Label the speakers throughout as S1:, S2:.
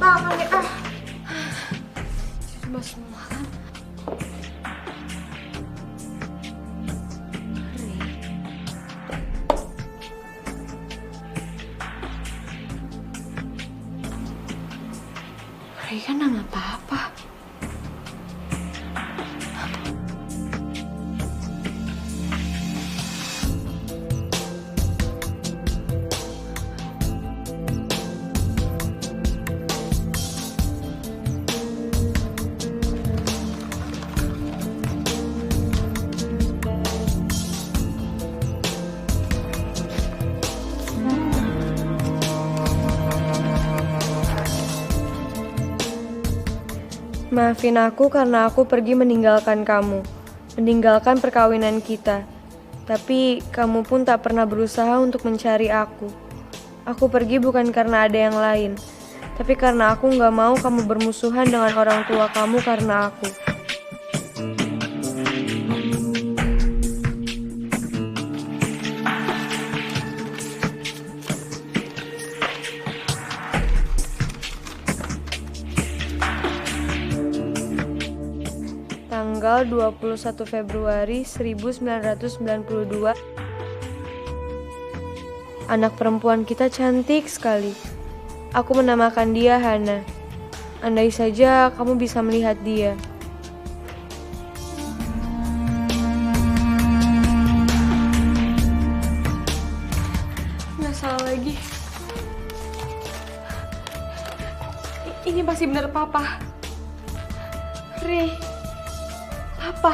S1: banget nih.
S2: Coba semua kan. Ray kan nggak apa-apa.
S3: Maafin aku karena aku pergi meninggalkan kamu, meninggalkan perkawinan kita. Tapi kamu pun tak pernah berusaha untuk mencari aku. Aku pergi bukan karena ada yang lain, tapi karena aku gak mau kamu bermusuhan dengan orang tua kamu karena aku. Tanggal 21 Februari 1992. Anak perempuan kita cantik sekali. Aku menamakan dia Hana. Andai saja kamu bisa melihat dia.
S2: Nggak salah lagi. Ini pasti benar papa. Ray. Papa.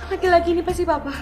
S2: Laki-laki ini pasti papa.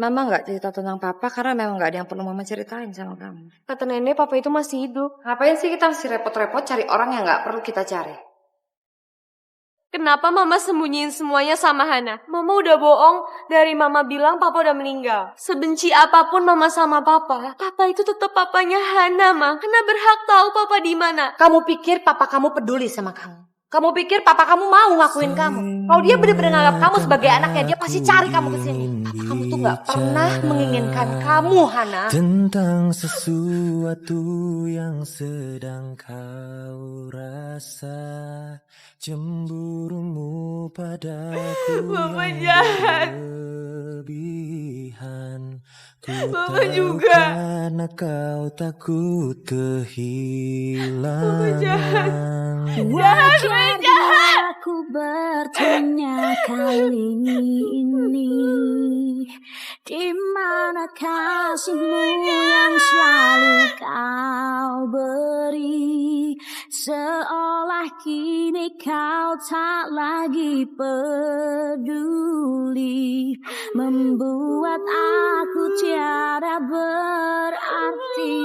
S1: Mama nggak cerita tentang papa karena memang nggak ada yang perlu mama ceritain sama kamu.
S3: Kata nenek papa itu masih hidup.
S1: Ngapain sih kita mesti repot-repot cari orang yang nggak perlu kita cari?
S3: Kenapa mama sembunyiin semuanya sama Hana? Mama udah bohong dari mama bilang papa udah meninggal. Sebenci apapun mama sama papa, papa itu tetap papanya Hana, Ma. Hana berhak tahu papa di mana.
S1: Kamu pikir papa kamu peduli sama kamu? Kamu pikir papa kamu mau ngakuin kamu? Kalau dia bener-bener nganggap kamu sebagai anaknya, dia pasti cari kamu ke sini. Papa kamu tuh nggak pernah menginginkan kamu, Hana.
S4: Tentang sesuatu yang sedang kau rasa, cemburumu padaku
S3: Bapak
S4: yang
S3: jahat.
S4: berlebihan. Ku
S3: Bapak
S4: tahu
S3: juga.
S4: karena kau takut kehilangan.
S3: Bapak jahat.
S5: Wajar aku bertanya kali ini, di mana kasihmu yang selalu kau beri? Seolah kini kau tak lagi peduli, membuat aku tiada berarti.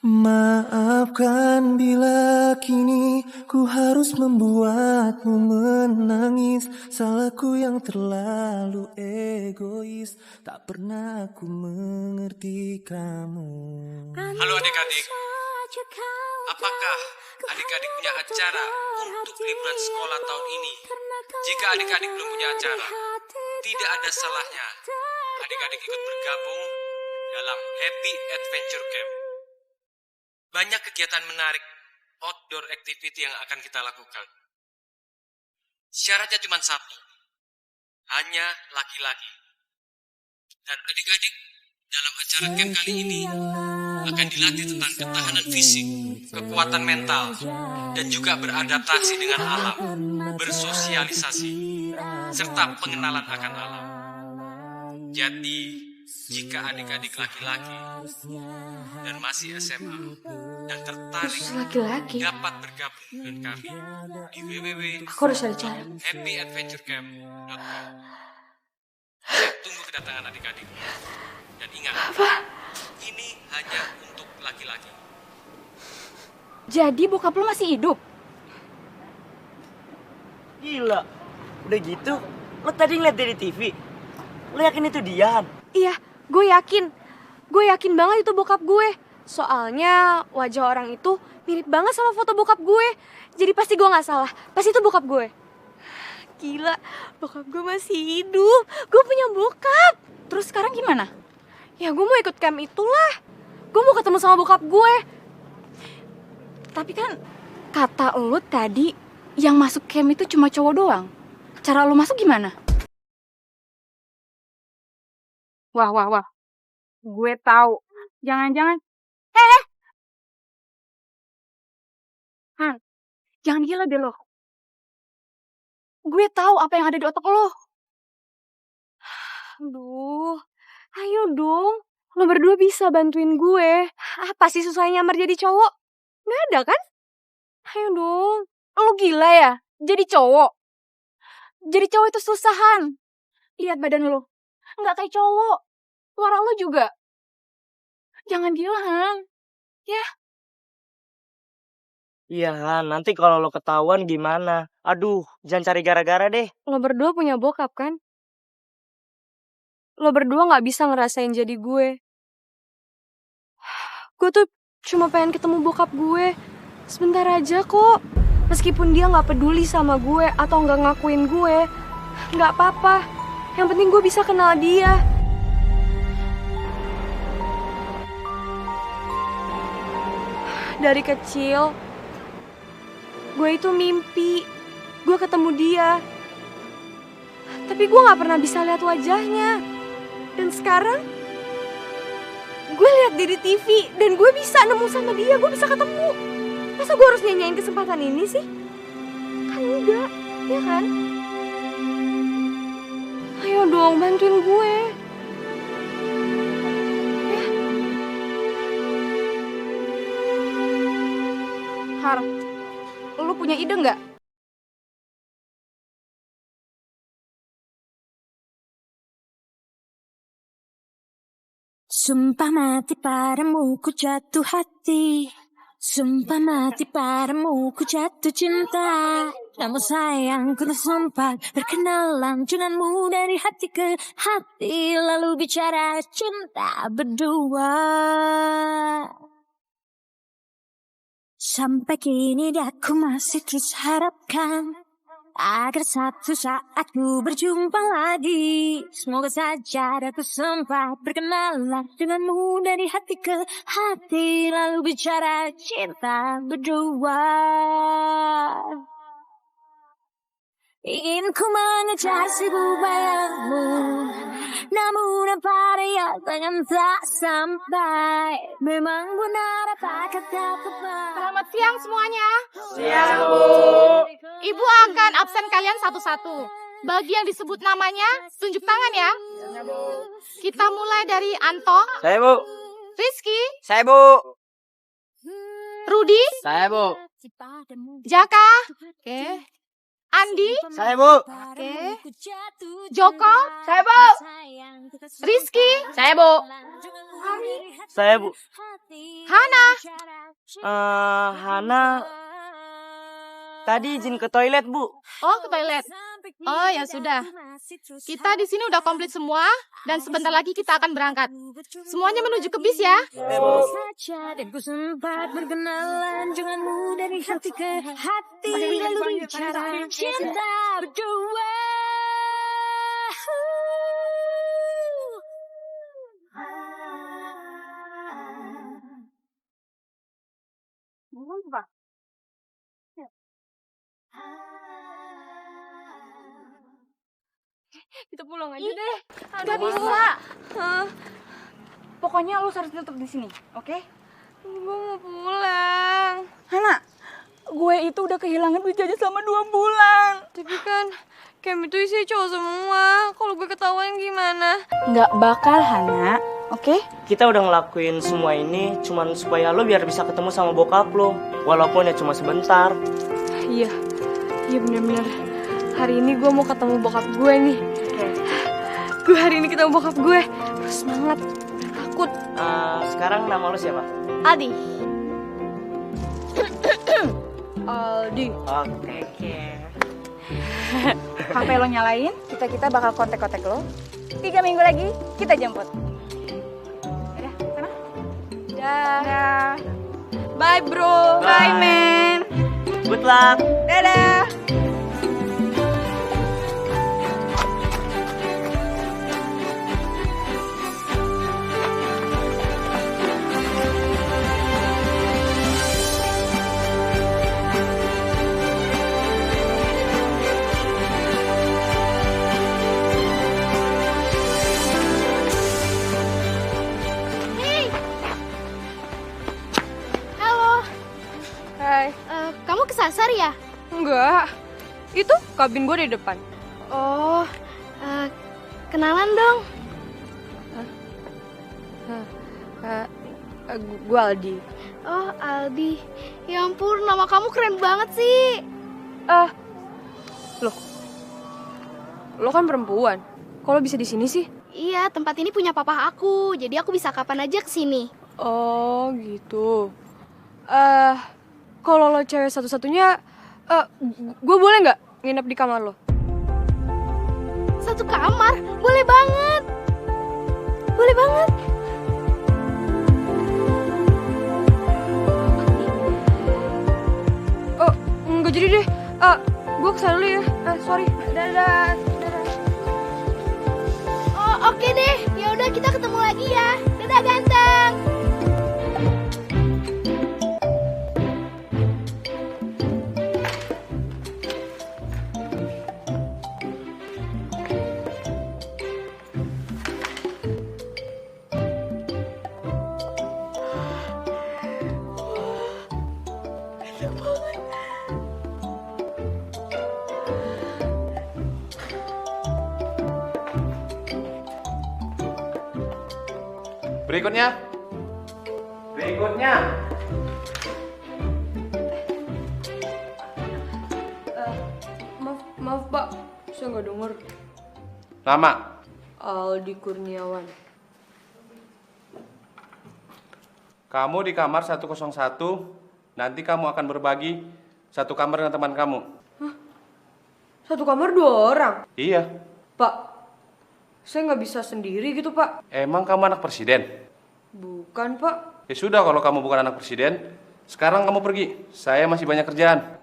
S4: Maafkan bila kini ku harus membuatmu menangis. Salahku yang terlalu egois, tak pernah aku mengerti kamu.
S6: Halo adik-adik, apakah adik-adik punya acara untuk liburan sekolah tahun ini? Jika adik-adik belum punya acara, tidak ada salahnya adik-adik ikut bergabung dalam Happy Adventure Camp. Banyak kegiatan menarik outdoor activity yang akan kita lakukan. Syaratnya cuma satu, hanya laki-laki. Dan adik-adik dalam acara camp kali ini akan dilatih tentang ketahanan fisik, kekuatan mental, dan juga beradaptasi dengan alam, bersosialisasi, serta pengenalan akan alam. Jadi, jika adik-adik laki-laki dan masih SMA dan tertarik
S2: Laki-laki.
S6: dapat bergabung dengan kami di
S2: Aku harus cari cara.
S6: www.happyadventurecamp.com. Tunggu kedatangan adik-adik. Dan ingat, ini hanya untuk laki-laki.
S2: Jadi bokap lo masih hidup?
S7: Gila, udah gitu, lo tadi ngeliat dari TV. Lo yakin itu dia, Han?
S3: Iya, gue yakin. Gue yakin banget itu bokap gue. Soalnya wajah orang itu mirip banget sama foto bokap gue. Jadi pasti gue gak salah. Pasti itu bokap gue. Gila, bokap gue masih hidup. Gue punya bokap.
S2: Terus sekarang gimana?
S3: Ya gue mau ikut camp itulah. Gue mau ketemu sama bokap gue.
S2: Tapi kan kata lo tadi yang masuk camp itu cuma cowok doang. Cara lo masuk gimana? Wah. Gue tahu. Jangan-jangan. Han, jangan gila deh lo. Gue tahu apa yang ada di otak lo.
S3: Aduh, ayo dong. Lo berdua bisa bantuin gue. Apa sih susahnya nyamar jadi cowok? Gak ada kan? Ayo dong.
S2: Lo gila ya? Jadi cowok. Jadi cowok itu susahan. Lihat badan lo. Nggak kayak cowok. Suara lo juga. Jangan gila, Han. Ya.
S7: Iya, Han, nanti kalau lo ketahuan gimana? Aduh, jangan cari gara-gara deh.
S3: Lo berdua punya bokap kan? Lo berdua gak bisa ngerasain jadi gue. Gue tuh cuma pengen ketemu bokap gue. Sebentar aja kok. Meskipun dia gak peduli sama gue atau gak ngakuin gue, gak apa-apa. Yang penting gue bisa kenal dia. Dari kecil, gue itu mimpi gue ketemu dia. Tapi gue gak pernah bisa lihat wajahnya. Dan sekarang, gue lihat dia di TV dan gue bisa nemu sama dia, gue bisa ketemu. Masa gue harus nyanyain kesempatan ini sih? Kan enggak, ya kan? Ayo dong, bantuin gue. Ya.
S2: Har, lo punya ide nggak?
S5: Sumpah mati padamu ku jatuh hati. Sumpah mati padamu ku jatuh cinta. Namun sayang ku tak sempat berkenalan denganmu dari hati ke hati. Lalu bicara cinta berdua. Sampai kini aku masih terus harapkan agar satu saat ku berjumpa lagi. Semoga saja aku sempat berkenalan denganmu dari hati ke hati. Lalu bicara cinta berdua. Ingin ku mengejar seribu bayangmu, namun apa daya tangan tak sampai. Memang benar apa kata tepat.
S8: Selamat siang semuanya.
S7: Siap, Bu.
S8: Ibu akan absen kalian satu-satu. Bagi yang disebut namanya, tunjuk tangan ya. Kita mulai dari Anto,
S7: Saya, Bu.
S8: Rizky,
S7: Saya, Bu.
S8: Rudi,
S7: Saya, Bu.
S8: Jaka, oke, Andi,
S7: Saya, Bu.
S8: oke, Joko,
S7: Saya, Bu.
S8: Rizky, saya Bu,
S7: Saya, Bu.
S8: Hana,
S7: Hana tadi izin ke toilet, Bu.
S8: oh ke toilet. Oh ya sudah. Kita di sini udah komplit semua dan sebentar lagi kita akan berangkat. Semuanya menuju ke bis ya.
S5: Saja dan ku sempat berkenalan denganmu dari hati ke hati. Lalu bicara cinta berdua.
S3: Kita pulang aja deh.
S2: Gak bisa. Pokoknya lo harus tetap di sini, oke?
S3: Gue mau pulang.
S2: Hana, gue itu udah kehilangan duit jajan selama 2 bulan.
S3: Tapi kan camp itu isinya cowok semua. Kalau gue ketahuan gimana?
S2: Nggak bakal, Hana. Oke?
S7: Kita udah ngelakuin semua ini cuman supaya lo biar bisa ketemu sama bokap lo. Walaupun ya cuma sebentar.
S3: Iya, iya bener-bener. Hari ini gue mau ketemu bokap gue nih. Gue hari ini ketemu bokap gue. Terus semangat, takut.
S7: Sekarang nama lo siapa?
S2: Adi.
S3: Aldi.
S7: Oke.
S2: HP lo nyalain, kita bakal kontak-kontak lo. 3 minggu lagi, kita jemput. Udah, sana.
S3: Dah. Bye bro.
S2: Bye, man.
S7: Good luck.
S2: Dadah.
S8: Halo,
S3: Hai.
S8: kamu kesasar ya?
S3: Enggak. Itu kabin gue di depan.
S8: Oh, kenalan dong.
S3: Gue Aldi.
S8: Oh, Aldi. Ya ampun, nama kamu keren banget sih.
S3: Lo kan perempuan. Kok lo bisa di sini sih?
S8: Iya, tempat ini punya papa aku. Jadi aku bisa kapan aja kesini.
S3: Oh, gitu. Kalau lo cewek satu-satunya, gue boleh nggak nginep di kamar lo?
S8: Satu kamar? Boleh banget. Boleh banget.
S3: Oh, nggak jadi deh. Gue kesana dulu ya. Sorry. Dadah.
S8: Oh, oke deh. Ya udah kita ketemu lagi ya. Dadah ganteng.
S6: Berikutnya.
S3: Maaf Pak, saya nggak denger.
S6: Nama.
S3: Aldi Kurniawan.
S6: Kamu di kamar 101. Nanti kamu akan berbagi satu kamar dengan teman kamu.
S3: Satu kamar 2 orang.
S6: Iya.
S3: Pak, saya nggak bisa sendiri gitu Pak.
S6: Emang kamu anak presiden?
S3: Bukan Pak.
S6: Ya sudah, kalau kamu bukan anak presiden, sekarang kamu pergi. Saya masih banyak kerjaan.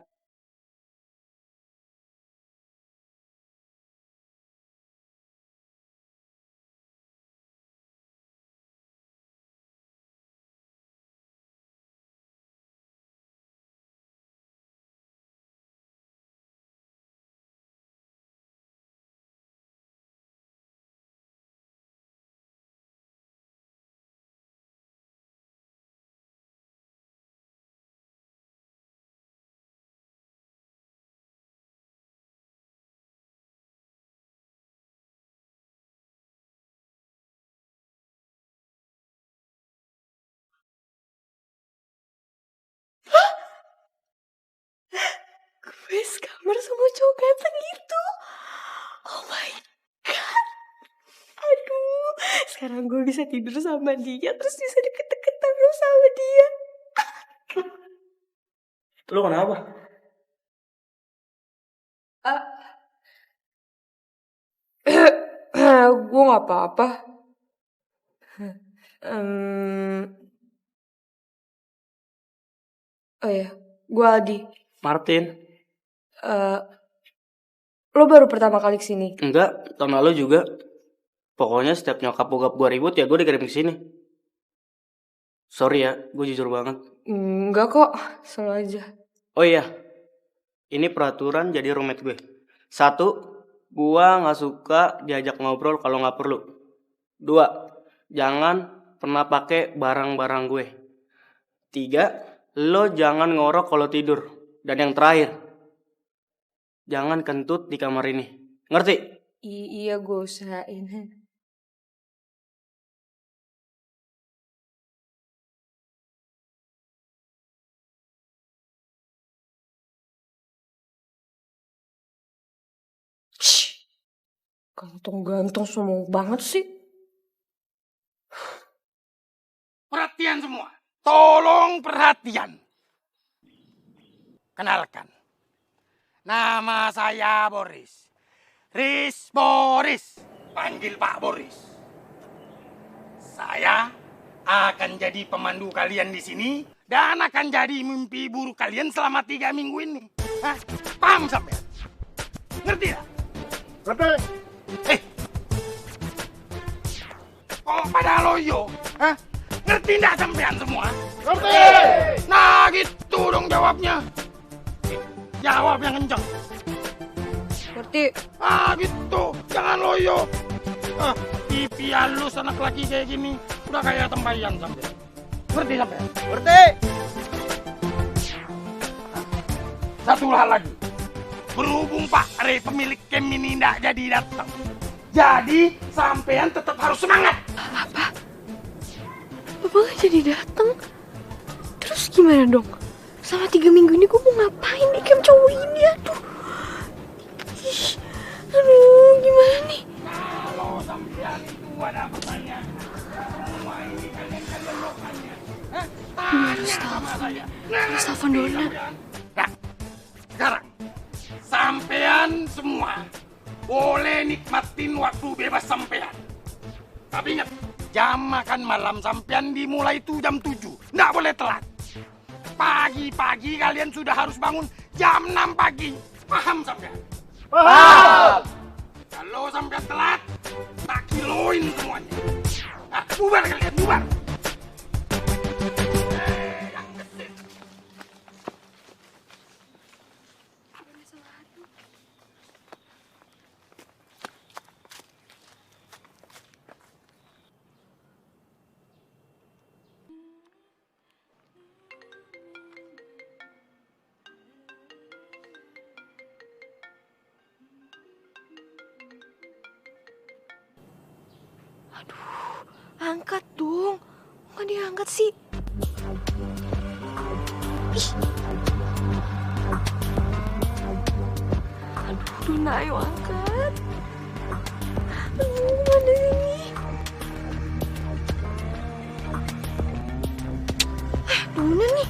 S3: Gue sekamar sama cowok ganteng itu. Oh my god. Aduh, sekarang gue bisa tidur sama dia, terus bisa deket-deketan terus sama dia.
S7: Lo kenapa?
S3: Gue gak apa-apa. Oh ya, gue Aldi.
S7: Martin?
S3: Lo baru pertama kali kesini?
S7: Enggak, tahun lalu juga. Pokoknya setiap nyokap bokap gue ribut ya gue dikirim ke sini. Sorry ya, gue jujur banget.
S3: Enggak kok, selalu aja.
S7: Oh iya, ini peraturan jadi roommate gue. 1, gue gak suka diajak ngobrol kalau gak perlu. 2, jangan pernah pakai barang-barang gue. 3, lo jangan ngorok kalau tidur. Dan yang terakhir, jangan kentut di kamar ini. Ngerti?
S3: Iya, gue usahain. Ganteng-ganteng semua banget sih.
S9: Perhatian semua. Tolong perhatian. Kenalkan. Nama saya Boris. Riz Boris. Panggil Pak Boris. Saya akan jadi pemandu kalian di sini dan akan jadi mimpi buruk kalian selama 3 minggu ini. Hah? Paham sampean? Ngerti tak? Ngerti. Kok pada loyo? Hah? Ngerti nggak sampean semua? Ngerti. Nah gitu dong jawabnya. Jawab yang kencang.
S3: Ngerti.
S9: Ah gitu, jangan loyo. TV halus anak laki kayak gini, udah kayak tembayan sampean. Ngerti sampean? Ngerti. Satu hal lagi. Berhubung Pak Re pemilik camp ini nggak jadi datang. Jadi sampean tetap harus semangat.
S3: Apa? Bapak gak jadi datang? Terus gimana dong? Selama 3 minggu ini gue mau ngapain di camp cowok ini? Aduh, gimana nih?
S9: Kalau sampean itu ada pertanyaan, semua ini kalian lokanya.
S3: Harus telepon Dona.
S9: Nah, sekarang sampean semua boleh nikmatin waktu bebas sampean. Tapi ingat, jam makan malam sampean dimulai itu jam 7. Nggak boleh telat. Pagi-pagi kalian sudah harus bangun jam 6 pagi. Paham sampean? Paham! Kalau sampean telat, tak kiloin semuanya. Nah, bubar kalian, bubar. Yang kecil.
S3: Angkat dong. Nggak diangkat sih. Ih. Aduh, Dona, ayo angkat. Aduh, mana ini? Dona nih.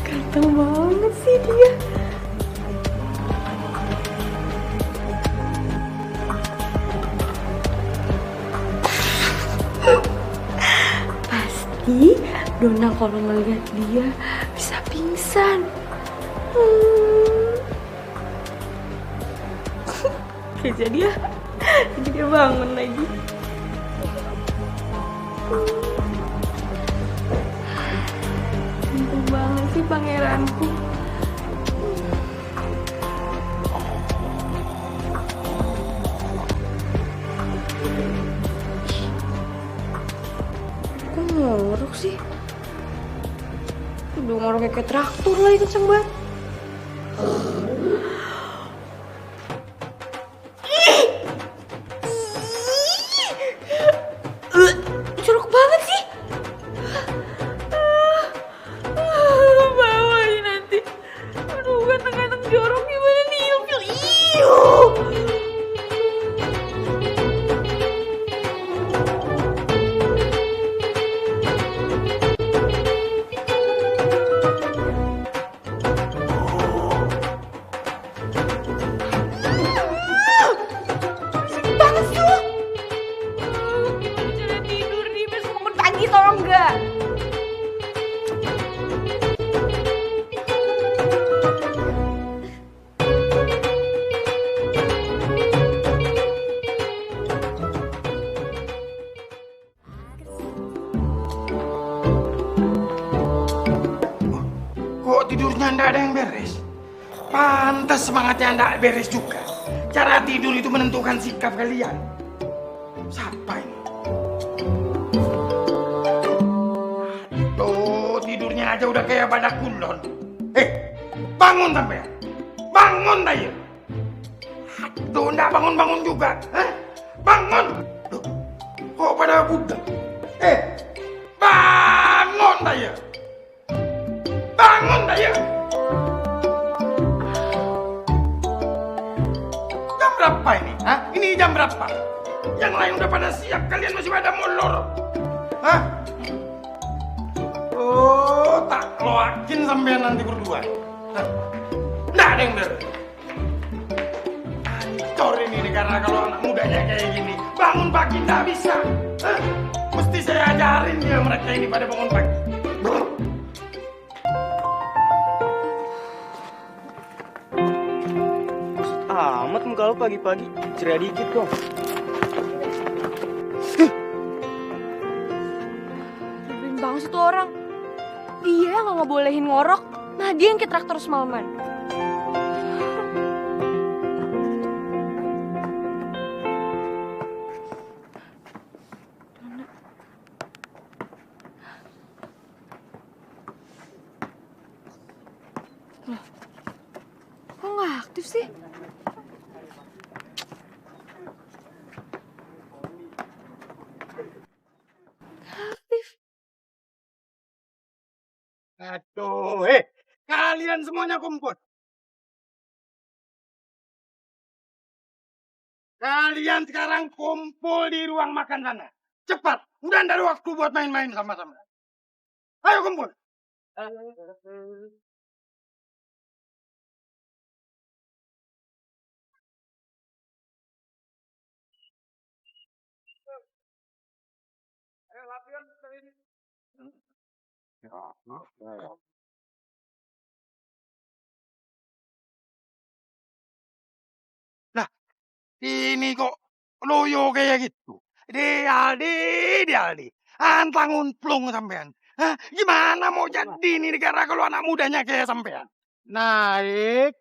S3: Ganteng banget sih dia. Pasti Dona kalau melihat dia bisa pingsan. Jadi dia bangun lagi. Untung banget sih pangeranku. Kok ngorok sih? Udah ngoroknya kayak traktor lagi kenceng banget. Jorok banget sih. Bawain nanti. Aduh, ganteng-ganteng jorok gimana nih? Ilfil.
S9: Pantas semangatnya ndak beres juga. Cara tidur itu menentukan sikap kalian. Siapa ini? Aduh, tidurnya aja udah kayak badak kulon. Bangun sampai. Bangun aja. Aduh, ndak bangun-bangun juga. Hah? Bangun. Duh, kok pada budak? Bangun aja. Bangun aja. Jam berapa ini? Hah? Ini jam berapa? Yang lain udah pada siap, kalian masih pada molor. Hah? Oh, tak loakin sampean nanti berdua. Nggak ada yang bener. Hancur ini negara kalau anak mudanya kayak gini. Bangun pagi nggak bisa. Hah? Mesti saya ajarin dia mereka ini pada bangun pagi.
S7: Amat muka lu pagi-pagi, ceria dikit dong.
S3: Nyebelin banget sih tuh orang. Dia yang nggak ngebolehin ngorok, nah dia yang ke traktor semalaman. Loh, kok nggak aktif sih?
S9: Aduh, kalian semuanya kumpul. Kalian sekarang kumpul di ruang makan sana. Cepat, udah nggak ada waktu buat main-main sama-sama. Ayo kumpul. Ayo latihan kali ini. Nah, ini kok loyo kayak gitu. Dialdi. Antang unplung sampean. Hah, gimana mau jadi ini negara kalau anak mudanya kayak sampean? Naik,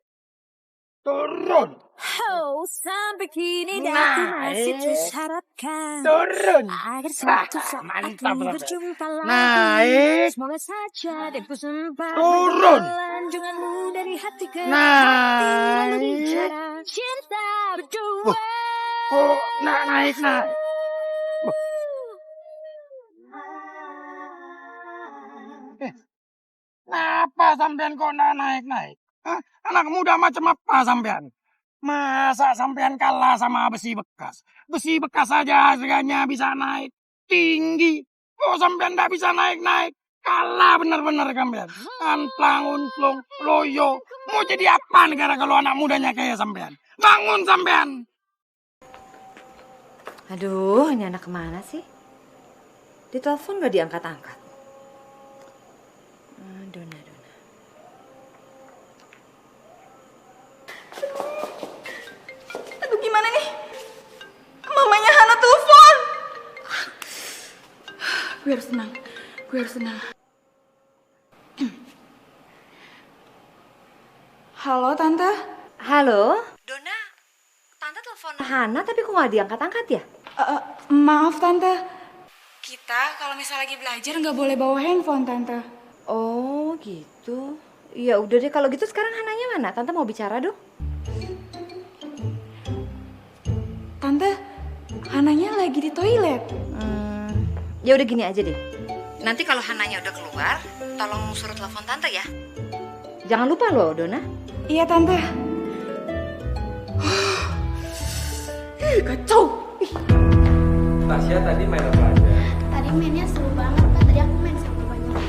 S9: turun.
S5: Oh, sampai kini aku masih terus harapkan
S9: Turun.
S5: agar suatu saat
S9: Mantap,
S5: aku
S9: Bapak.
S5: berjumpa lagi.
S9: Naik.
S5: Semoga saja dan ku sempat
S9: Turun.
S5: junganmu dari hati ke
S9: Naik.
S5: hati, lalu bicara cinta berdua.
S9: Kok naik? Kenapa sampean kok naik? Hah? Anak muda macam apa sampean? Masa sampean kalah sama besi bekas? Besi bekas saja harganya bisa naik tinggi. Kok sampean nggak bisa naik? Kalah bener-bener sampean. Antang, unplung, loyo. Mau jadi apa negara kalau anak mudanya kayak sampean? Bangun sampean!
S1: Aduh, ini anak kemana sih? Ditelepon gak diangkat-angkat. Dona.
S2: Aduh, gimana nih? Mamanya Hana telepon. Gue harus tenang. Halo, Tante.
S1: Halo? Dona, Tante telepon Hana tapi kok gak diangkat-angkat ya?
S2: Maaf, Tante. Kita kalau misal lagi belajar nggak boleh bawa handphone, Tante.
S1: Oh gitu. Ya udah deh kalau gitu sekarang Hananya mana? Tante mau bicara dong.
S2: Tante, Hananya lagi di toilet.
S1: Ya udah gini aja deh. Nanti kalau Hananya udah keluar, tolong suruh telepon Tante ya. Jangan lupa loh, Dona.
S2: Iya, Tante. Kacau.
S6: Tasya tadi main apa aja?
S10: Tadi mainnya seru banget, Pak. Tadi aku main sama banyak.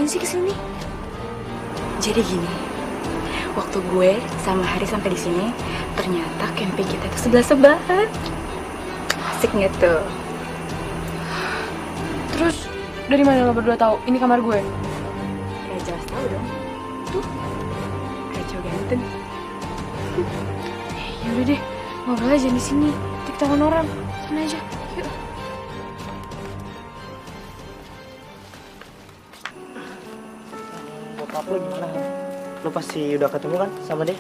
S3: ngapain sih kesini?
S2: Jadi gini, waktu gue sama Hari sampai di sini, ternyata camping kita itu sebelah-sebelahan. Asik nggak tuh?
S3: Terus dari mana lo berdua tahu ini kamar gue?
S2: Ya jelas tahu dong. Tuh, kayak cowok ganteng.
S3: Ya udah deh, ngobrol aja di sini. Tik-takan orang, sana aja. Yuk.
S7: Bokap lo gimana? Lo pasti udah ketemu kan sama dia?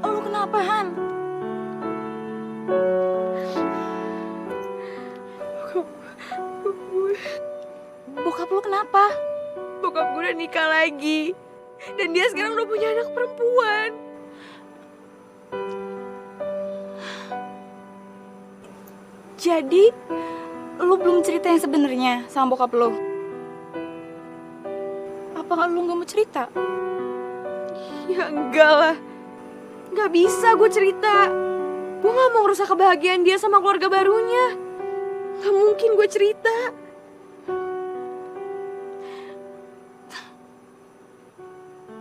S2: Oh, lu kenapa, Han? Bokap lu kenapa?
S3: Bokap gue udah nikah lagi. Dan dia sekarang udah punya anak perempuan.
S2: Jadi, lu belum cerita yang sebenarnya sama bokap lu? Apa lu nggak mau cerita?
S3: Ya enggak lah. Nggak bisa gue cerita. Gue gak mau ngerusak kebahagiaan dia sama keluarga barunya. Gak mungkin gue cerita.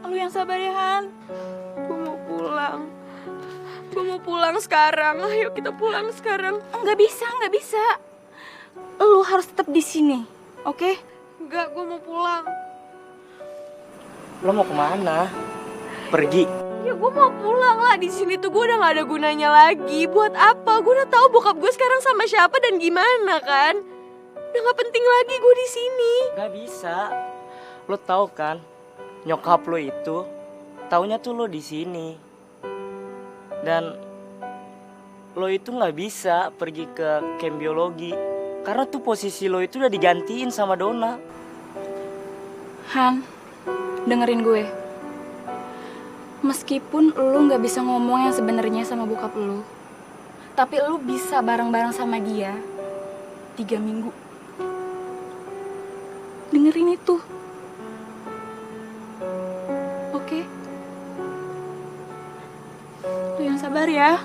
S2: Lu yang sabar ya, Han.
S3: Gue mau pulang. Gue mau pulang sekarang. Ayo kita pulang sekarang.
S2: Nggak bisa. Lu harus tetap di sini, oke?
S3: Enggak, gue mau pulang.
S7: Lo mau kemana? Pergi?
S3: Ya gue mau pulang lah. Di sini tuh gue udah gak ada gunanya lagi. Buat apa? Gue udah tahu bokap gue sekarang sama siapa dan gimana kan. Udah gak penting lagi gue di sini.
S7: Gak bisa. Lo tahu kan, nyokap lo itu taunya tuh lo di sini. Dan lo itu nggak bisa pergi ke camp biologi karena tuh posisi lo itu udah digantiin sama Dona.
S2: Han, dengerin gue. Meskipun lu nggak bisa ngomong yang sebenarnya sama bokap lu, tapi lu bisa bareng-bareng sama dia 3 minggu. Dengerin itu. Oke? Lu yang sabar ya.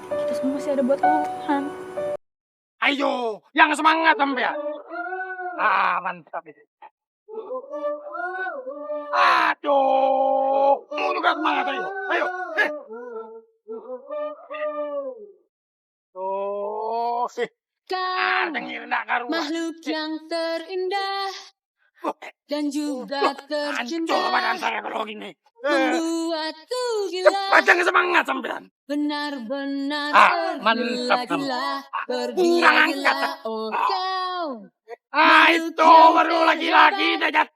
S2: Kita semua masih ada buat lu, Han.
S9: Ayo, yang semangat sampean. Mantap itu. Aduh, mau juga semangat ayo. Ayo. Tuh sih.
S5: Makhluk yang terindah dan juga tercinta.
S9: Hancur badan saya kalau gini.
S5: Membuatku gila.
S9: Cepat yang semangat sampean.
S5: Benar-benar
S9: tergila-gila.
S5: Bergila-gila. Oh kau.
S9: Itu baru lagi-lagi dajat.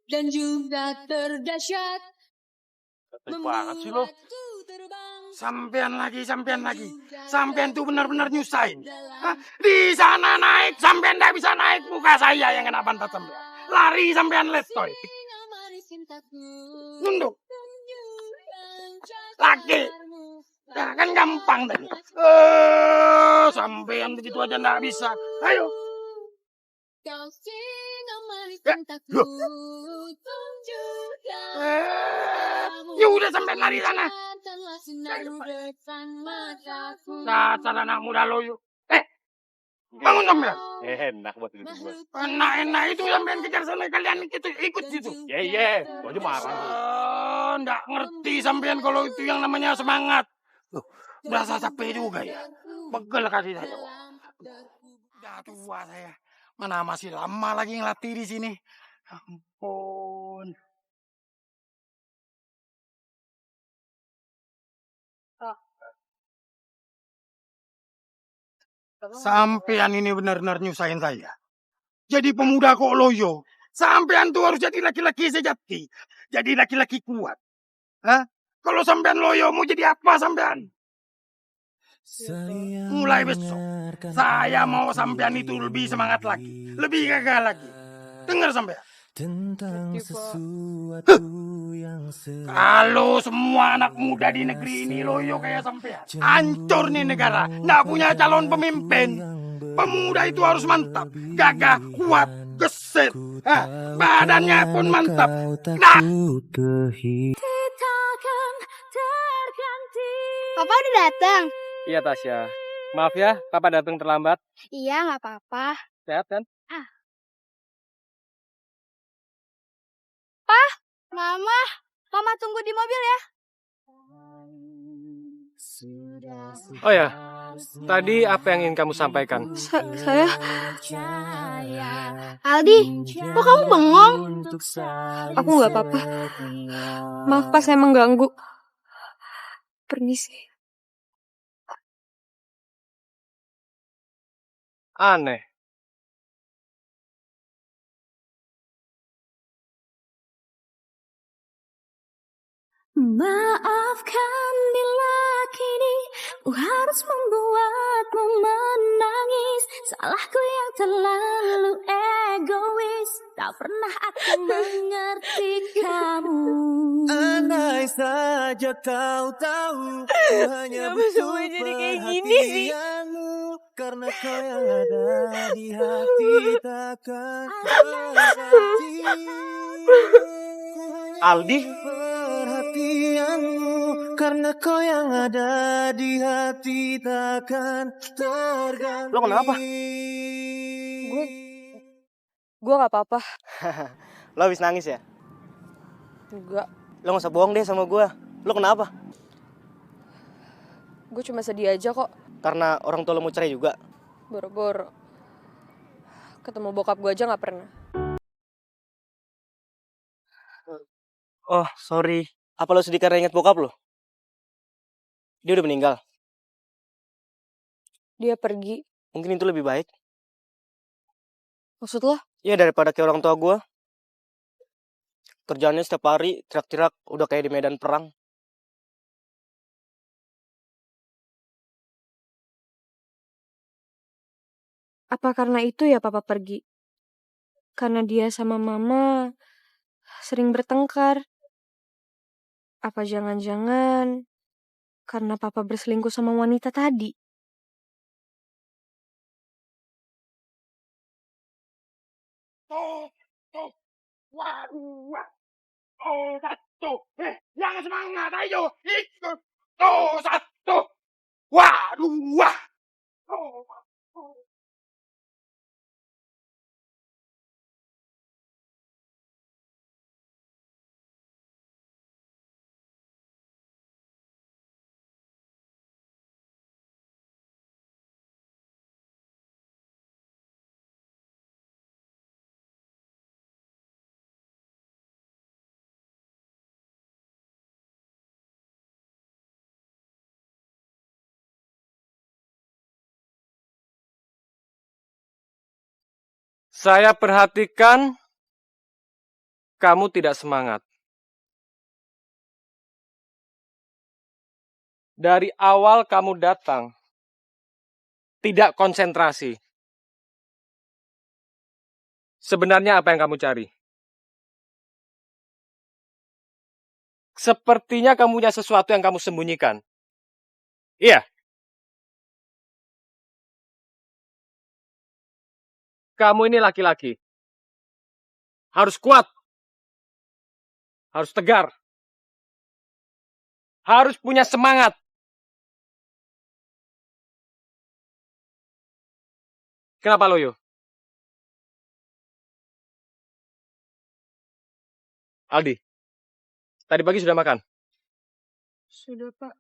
S5: Dan juga terdahsyat.
S9: Banget sih lo. Sampean lagi. Sampean tuh benar-benar nyusahin. Di sana naik, sampean tidak bisa naik. Muka saya yang kena pantat sampean. Lari sampean letoy. Nunduk. Lagi. Ya kan gampang tadi. Sampean begitu aja tidak bisa. Ayo. Ya udah sampean lari sana. Dasar anak muda loyo. Bangun sampean.
S11: Enak buat itu gue.
S9: Enak itu sampean kejar sana kalian ikut situ.
S11: Iya. Gue aja marah.
S9: Nggak ngerti sampean kalau itu yang namanya semangat. Berasa capek juga ya. Pegel kaki saya. Udah tua saya. Mana masih lama lagi ngelatih di sini. Ampun. Sampean ini benar-benar nyusahin saya. Jadi pemuda kok loyo. Sampean tuh harus jadi laki-laki sejati. Jadi laki-laki kuat. Hah? Kalau sampean loyo mau jadi apa sampean? Mulai besok saya mau sampean itu lebih semangat lagi, lebih gagah lagi. Dengar sampean. Tentang sesuatu yang kalau semua anak muda di negeri ini loyo kayak sampean, hancur nih negara. Nggak punya calon pemimpin. Pemuda itu harus mantap, gagah, kuat, gesit. Buset. Badannya pun mantap. Nah.
S10: Papa udah datang?
S6: Iya Tasya. Maaf ya, Papa datang terlambat.
S10: Iya, nggak apa-apa.
S6: Sehat kan?
S10: Mama, Mama tunggu di mobil ya.
S6: Oh ya, tadi apa yang ingin kamu sampaikan?
S3: Saya
S10: Aldi, kok kamu bengong?
S3: Aku nggak apa-apa. Maaf pas saya mengganggu. Permisi.
S6: Aneh.
S5: Maafkan bila kini ku harus membuatmu menangis. Salahku yang terlalu egois, tak pernah aku mengerti kamu.
S4: Andai saja kau tahu, ku hanya butuh perhatianmu. Karena kau yang ada di hati takkan berhenti.
S6: Aldi?
S4: Perhatianmu, karena kau yang ada di hati takkan terganti.
S7: Lo kenapa?
S3: Gue nggak apa-apa.
S7: Lo habis nangis ya?
S3: Enggak.
S7: Lo gak usah bohong deh sama gue. Lo kenapa?
S3: Gue cuma sedih aja kok.
S7: Karena orang tua lo mau cerai juga?
S3: Boro-boro. Ketemu bokap gue aja nggak pernah.
S7: Oh, sorry. Apa lo sedih karena ingat bokap lo? Dia udah meninggal.
S3: Dia pergi.
S7: Mungkin itu lebih baik.
S3: Maksud lo?
S7: Ya daripada kayak orang tua gue. Kerjaannya setiap hari teriak-teriak udah kayak di medan perang.
S3: Apa karena itu ya papa pergi? Karena dia sama mama sering bertengkar. Apa jangan-jangan karena papa berselingkuh sama wanita tadi?
S9: Satu. Yang semangat, ayo. Ikut. Satu. Waduh.
S6: Saya perhatikan kamu tidak semangat. Dari awal kamu datang, tidak konsentrasi. Sebenarnya apa yang kamu cari? Sepertinya kamu punya sesuatu yang kamu sembunyikan. Iya. Kamu ini laki-laki. Harus kuat. Harus tegar. Harus punya semangat. Kenapa Loyo? Aldi, tadi pagi sudah makan?
S3: Sudah, Pak.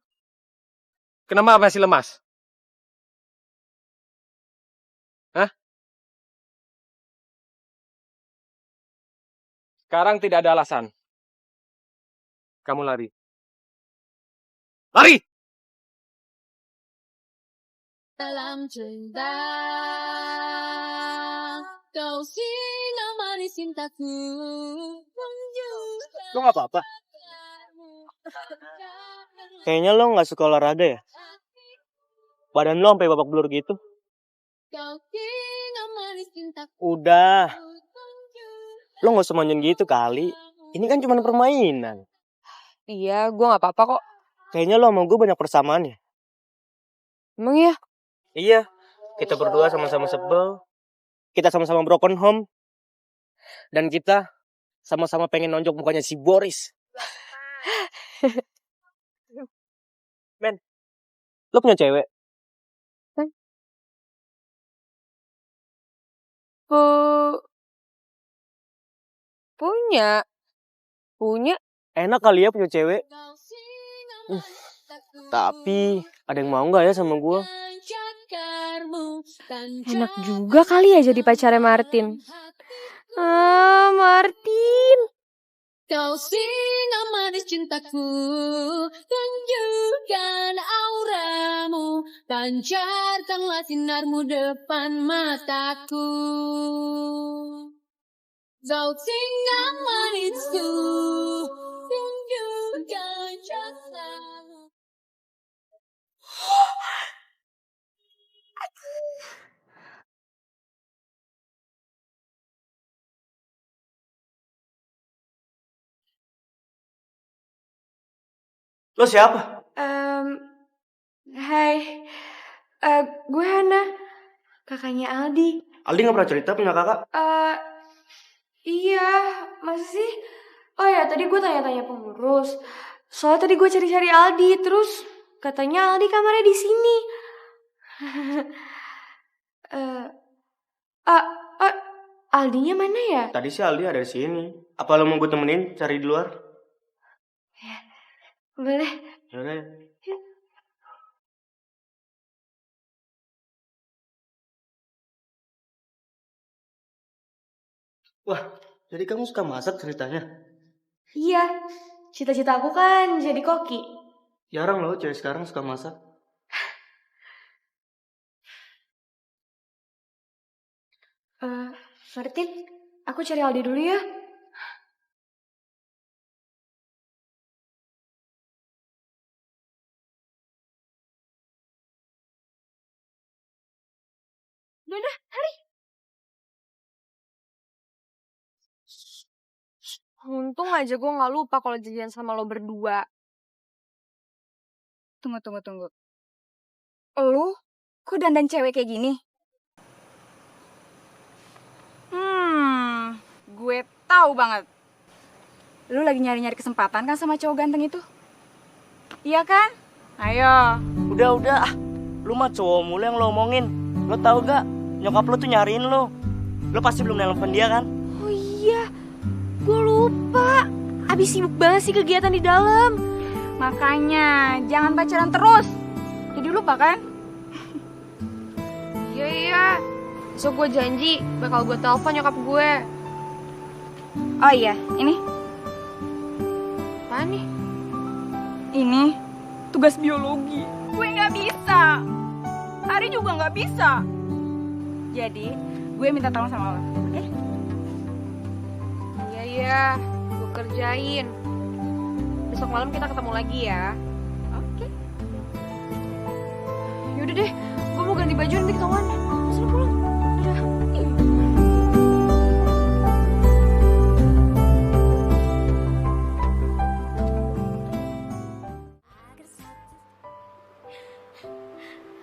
S6: Kenapa masih lemas? Hah? Sekarang tidak ada alasan. Kamu lari. Lari!
S5: Dalam cinta kau sinamari cintaku.
S7: Lo gak apa-apa? Kayaknya lo gak suka olahraga ya? Badan lo sampai babak belur gitu. Udah. Lo gak usah manjain gitu kali. Ini kan cuma permainan.
S3: Iya, gue gak apa-apa kok.
S7: Kayaknya lo sama gue banyak persamaan ya?
S3: Emang iya?
S7: Iya. Kita berdua sama-sama sebel. Kita sama-sama broken home. Dan kita sama-sama pengen nonjok mukanya si Boris. Men, lo punya cewek?
S3: Punya.
S7: Enak kali ya punya cewek. Tapi ada yang mau nggak ya sama gue?
S3: Enak juga kali ya jadi pacarnya Martin. Martin.
S5: Kau singa manis cintaku, tunjukkan auramu, pancarkanlah sinarmu depan mataku. Kau singa manisku, tunjukkan jasamu.
S7: Lo siapa?
S3: Hai. Gue Hana. Kakaknya Aldi.
S7: Aldi nggak pernah cerita punya kakak?
S3: Iya, masa sih? Oh ya, tadi gue tanya-tanya pengurus. Soalnya tadi gue cari-cari Aldi, terus katanya Aldi kamarnya di sini. Aldinya mana ya?
S7: Tadi sih Aldi ada di sini. Apa lo mau gue temenin cari di luar?
S3: Boleh.
S7: Yaudah. Wah, jadi kamu suka masak ceritanya?
S3: Iya, cita-cita aku kan jadi koki.
S7: Jarang loh cewek sekarang suka masak.
S3: Martin, aku cari Aldi dulu ya. Udah, hari. Untung aja gue gak lupa kalau janjian sama lo berdua.
S2: Tunggu. Lu kok dandan cewek kayak gini? Gue tahu banget. Lu lagi nyari-nyari kesempatan kan sama cowok ganteng itu? Iya kan? Ayo.
S7: Udah. Lu mah cowok mulu yang lo omongin. Lo tahu gak? Nyokap lo tuh nyariin lo. Lo pasti belum nelpon dia kan?
S3: Oh iya, gue lupa. Abis sibuk banget sih kegiatan di dalam.
S2: Makanya jangan pacaran terus. Jadi lupa kan?
S3: Iya. Besok gue janji bakal gue telepon nyokap gue.
S2: Oh iya, ini.
S3: Apaan nih?
S2: Ini tugas biologi. Gue nggak bisa. Ari juga nggak bisa. Jadi gue minta tolong sama lo, oke?
S3: Iya, gue kerjain. Besok malam kita ketemu lagi ya.
S2: Oke.
S3: Yaudah deh, gue mau ganti baju nanti ketahuan. Sudah pulang. Udah.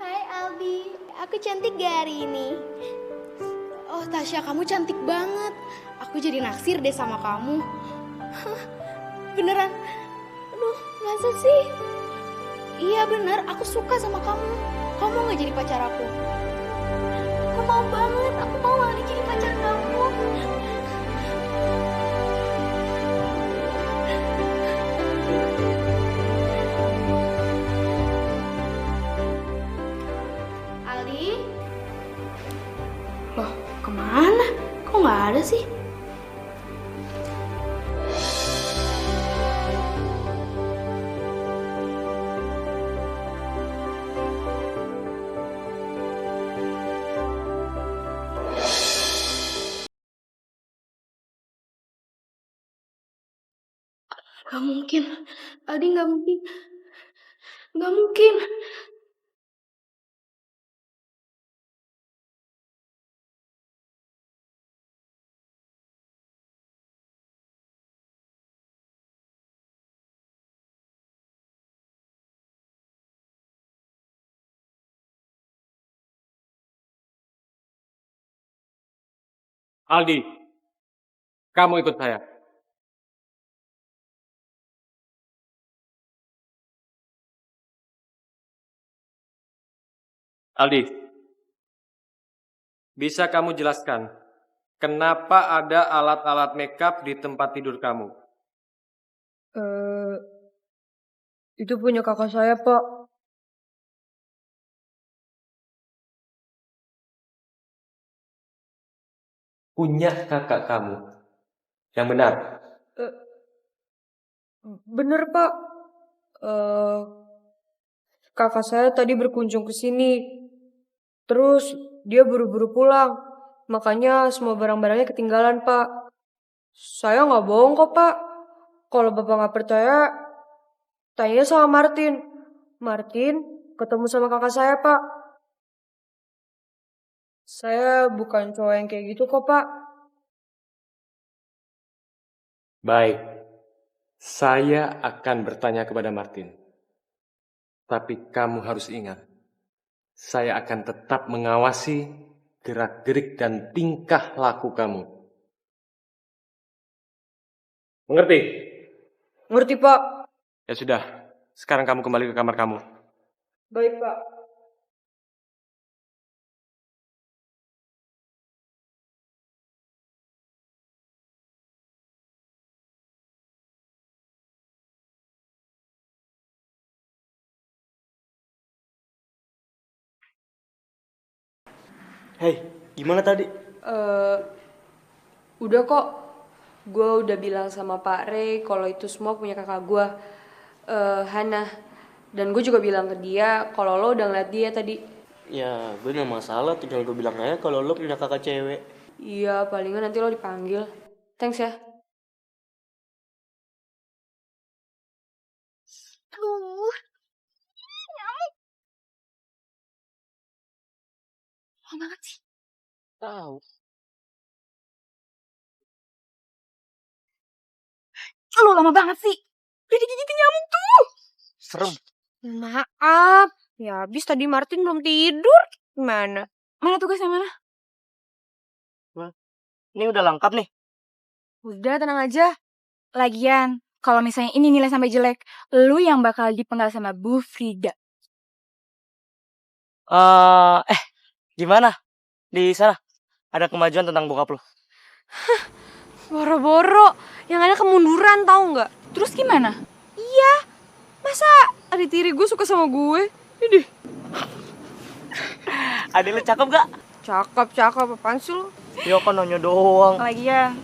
S10: Hai Aldi, aku cantik gak hari ini? Oh Tasya, kamu cantik banget. Aku jadi naksir deh sama kamu. Hah, beneran? Aduh, masa sih? Iya bener, aku suka sama kamu. Kamu mau gak jadi pacar aku? Aku mau banget, aku mau Aldi jadi pacar kamu. Aldi? Loh, kemana? Kok gak ada sih? Gak mungkin. Aldi gak mungkin. Gak mungkin.
S11: Aldi,
S6: Kamu ikut saya. Aldi, bisa kamu jelaskan kenapa ada alat-alat makeup di tempat tidur kamu?
S3: Itu punya kakak saya, Pak.
S6: Punya kakak kamu. Yang benar.
S3: Bener, Pak. Kakak saya tadi berkunjung ke sini. Terus dia buru-buru pulang. Makanya semua barang-barangnya ketinggalan, Pak. Saya nggak bohong kok, Pak. Kalau Bapak nggak percaya, tanya sama Martin. Martin ketemu sama kakak saya, Pak. Saya bukan cowok yang kayak gitu kok, Pak.
S6: Baik, saya akan bertanya kepada Martin. Tapi kamu harus ingat, saya akan tetap mengawasi gerak-gerik dan tingkah laku kamu. Mengerti?
S3: Ngerti, Pak.
S6: Ya sudah, sekarang kamu kembali ke kamar kamu.
S3: Baik, Pak.
S7: Hei, gimana tadi?
S3: Udah kok. Gue udah bilang sama Pak Ray kalau itu semua punya kakak gue, Hana. Dan gue juga bilang ke dia kalau lo udah ngeliat dia tadi.
S7: Ya, gue gak masalah. Tinggal gue bilang aja kalau lo punya kakak cewek.
S3: Iya, palingan nanti lo dipanggil. Thanks ya.
S2: Aduh. Nyamuk. Lama banget sih.
S7: Tahu.
S2: Lu lama banget sih. Udah digigitin nyamuk tuh.
S7: Serem.
S3: Maaf. Ya habis tadi Martin belum tidur. Gimana?
S2: Mana tugasnya mana?
S7: Ini udah lengkap nih.
S3: Udah, tenang aja.
S2: Lagian, kalau misalnya ini nilai sampai jelek, lu yang bakal dipenggal sama Bu Frida.
S7: Gimana? Di sana ada kemajuan tentang bokap lo?
S3: Boro-boro. Yang ada kemunduran, tahu nggak?
S2: Terus gimana?
S3: Iya. Masa adik tiri gue suka sama gue? Ini.
S7: Adik lo cakep gak?
S3: Cakep. Apaan sih lo?
S7: Ya kan nanya doang.
S2: Lagian,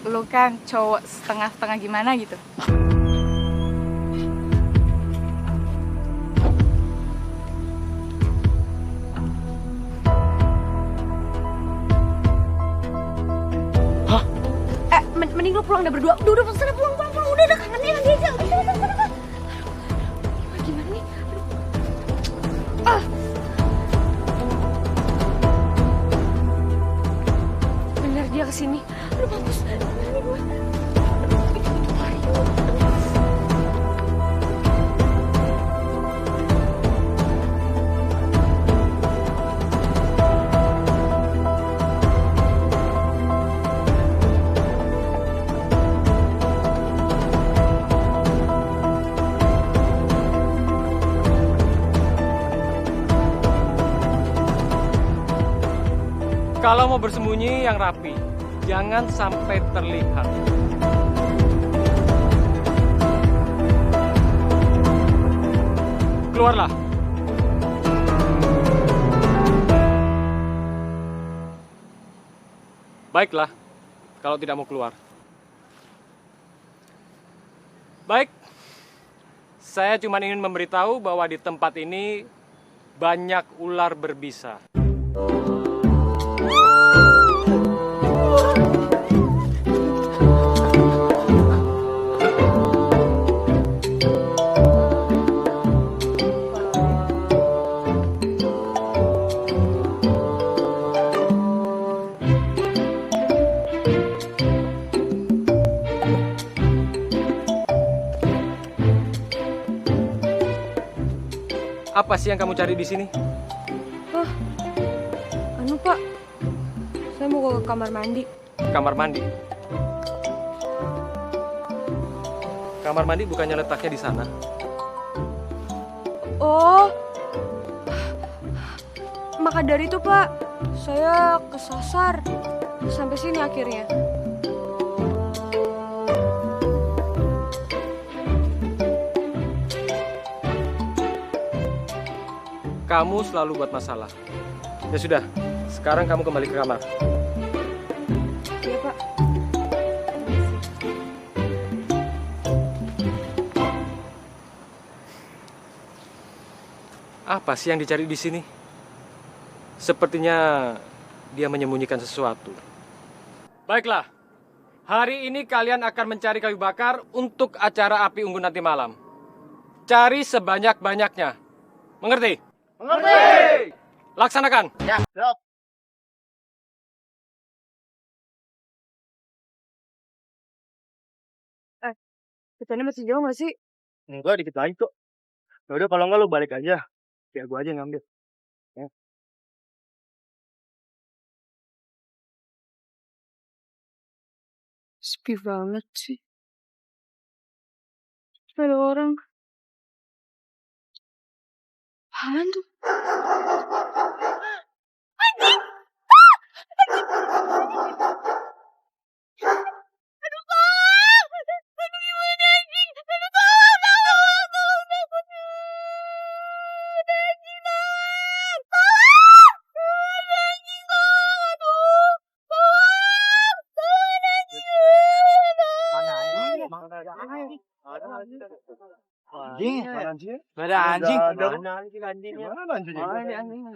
S2: lu kan cowok setengah-setengah gimana gitu.
S3: Mending lo pulang udah berdua. Udah sana pulang. Udah kangen dia aja. Udah sana. Gimana nih? Bener dia kesini. Aduh bagus. Gimana nih gue?
S6: Kalau mau bersembunyi yang rapi, jangan sampai terlihat. Keluarlah. Baiklah, kalau tidak mau keluar. Baik, saya cuma ingin memberitahu bahwa di tempat ini banyak ular berbisa. Apa sih yang kamu cari di sini?
S3: Anu Pak, saya mau ke kamar mandi.
S6: Kamar mandi? Kamar mandi bukannya letaknya di sana?
S3: Oh, maka dari itu Pak, saya kesasar sampai sini akhirnya.
S6: Kamu selalu buat masalah. Ya sudah, sekarang kamu kembali ke kamar.
S3: Iya Pak.
S6: Apa sih yang dicari di sini? Sepertinya dia menyembunyikan sesuatu. Baiklah, hari ini kalian akan mencari kayu bakar untuk acara api unggun nanti malam. Cari sebanyak-banyaknya. Mengerti?
S9: Mengerti.
S6: Laksanakan.
S9: Ya. Siap.
S3: Kitanya masih jauh gak sih?
S7: Enggak, dikit lagi kok. Ya udah kalau enggak lu balik aja. Biar gua aja yang ngambil. Ya.
S3: Sepi banget sih. Ada orang. Apaan tuh?
S9: Anjing, mana anjing?
S7: Ada anjing.
S9: Mana anjingnya? Mana anjingnya? Mana anjingnya?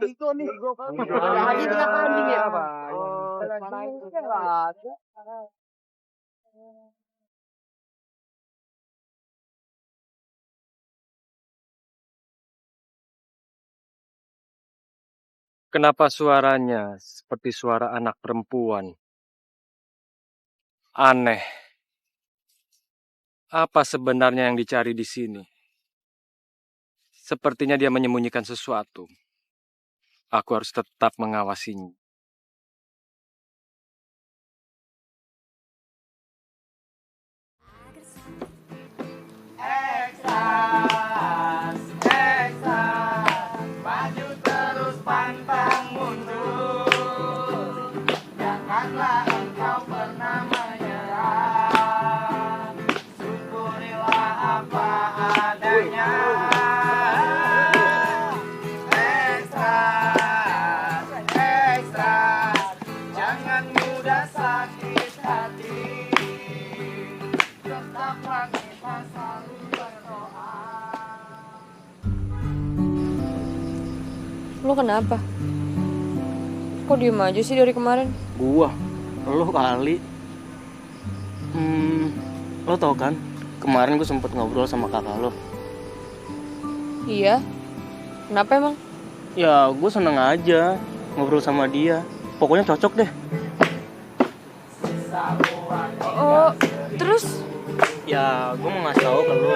S9: Itu nih, gua kan. Lagi kenapa anjing ya?
S6: Kenapa suaranya seperti suara anak perempuan? Aneh. Apa sebenarnya yang dicari di sini? Sepertinya dia menyembunyikan sesuatu. Aku harus tetap mengawasinya.
S4: Maju terus pantang mundur. Janganlah engkau pernah menyerah. Syukurilah apa adanya. Ekstra, ekstra. Jangan mudah sakit hati. Tetaplah kita selalu berdoa.
S3: Lo kenapa? Kok diem aja sih dari kemarin?
S7: Gua, lo kali. Lo tau kan? Kemarin gue sempet ngobrol sama kakak lo.
S3: Iya. Kenapa emang?
S7: Ya, gue seneng aja ngobrol sama dia. Pokoknya cocok deh.
S3: Oh, terus?
S7: Ya, gue mau ngasih tau ke lo.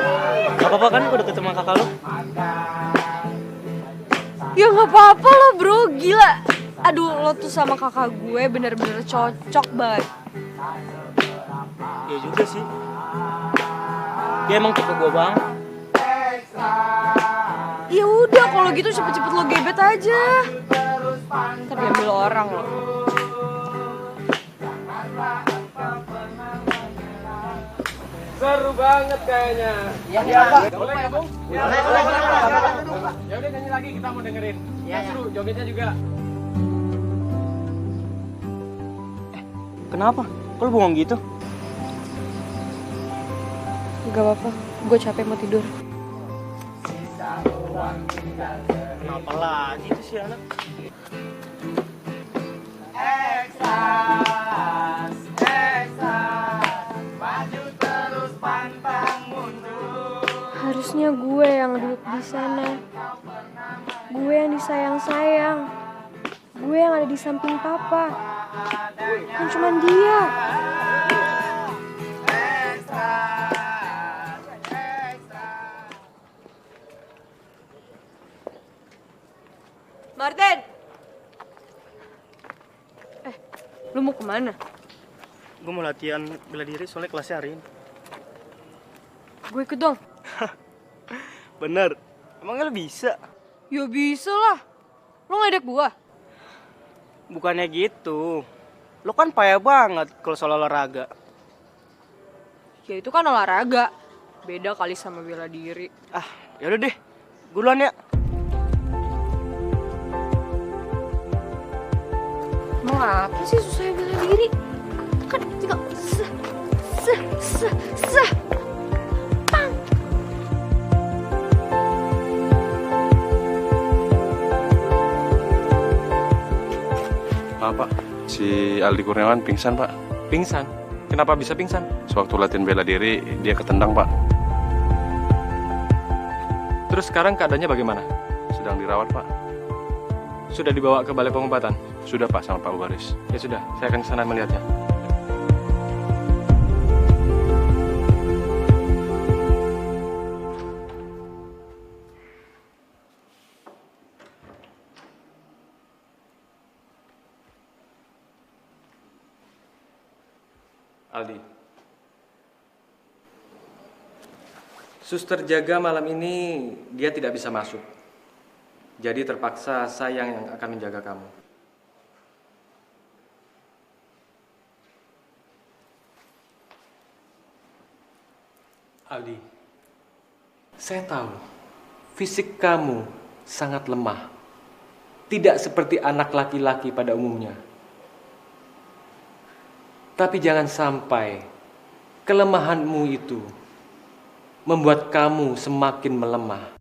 S7: Gak apa-apa kan gue deket sama kakak lo?
S3: Ya nggak apa-apa lo bro, gila. Aduh, lo tuh sama kakak gue bener-bener cocok banget.
S7: Iya juga sih. Dia emang tipe gue bang.
S3: Ya udah, kalau gitu cepet-cepet lo gebet aja. Ntar diambil orang lo.
S6: Seru banget kayaknya.
S9: Iya, Pak.
S6: Boleh ya, Bung?
S9: Boleh.
S6: Ya udah nyanyi lagi, kita mau dengerin. Ya, seru, jogetnya juga.
S7: Kenapa? Kok lo bengong gitu?
S3: Gak apa-apa, gue capek mau tidur.
S7: Kenapa lagi tuh si anak?
S4: Eksas, eksas, maju terus pantang mundur.
S3: Harusnya gue yang duduk di sana. Gue yang disayang-sayang. Gue yang ada di samping papa. Kan cuman dia. Martin!
S7: Lu mau kemana? Gue mau latihan bela diri soalnya kelasnya hari ini.
S3: Gue ikut dong.
S7: Bener. Emangnya lo bisa?
S3: Ya bisa lah. Lo ngedek gua?
S7: Bukannya gitu. Lo kan payah banget kalau soal olahraga.
S3: Ya itu kan olahraga. Beda kali sama bela diri.
S7: Ah, yaudah deh. Gue duluan ya.
S3: Mau apa sih susah bela diri? Kan tinggal pang.
S12: Pak, si Aldi Kurniawan pingsan, Pak.
S6: Pingsan? Kenapa bisa pingsan?
S12: Sewaktu latihan bela diri, dia ketendang, Pak.
S6: Terus sekarang keadaannya bagaimana?
S12: Sedang dirawat, Pak.
S6: Sudah dibawa ke balai pengobatan?
S12: Sudah, Pak, sama Pak Baris.
S6: Ya sudah, saya akan ke sana melihatnya. Aldi. Suster jaga malam ini dia tidak bisa masuk. Jadi terpaksa saya yang akan menjaga kamu. Aldi, saya tahu fisik kamu sangat lemah. Tidak seperti anak laki-laki pada umumnya. Tapi jangan sampai kelemahanmu itu membuat kamu semakin melemah.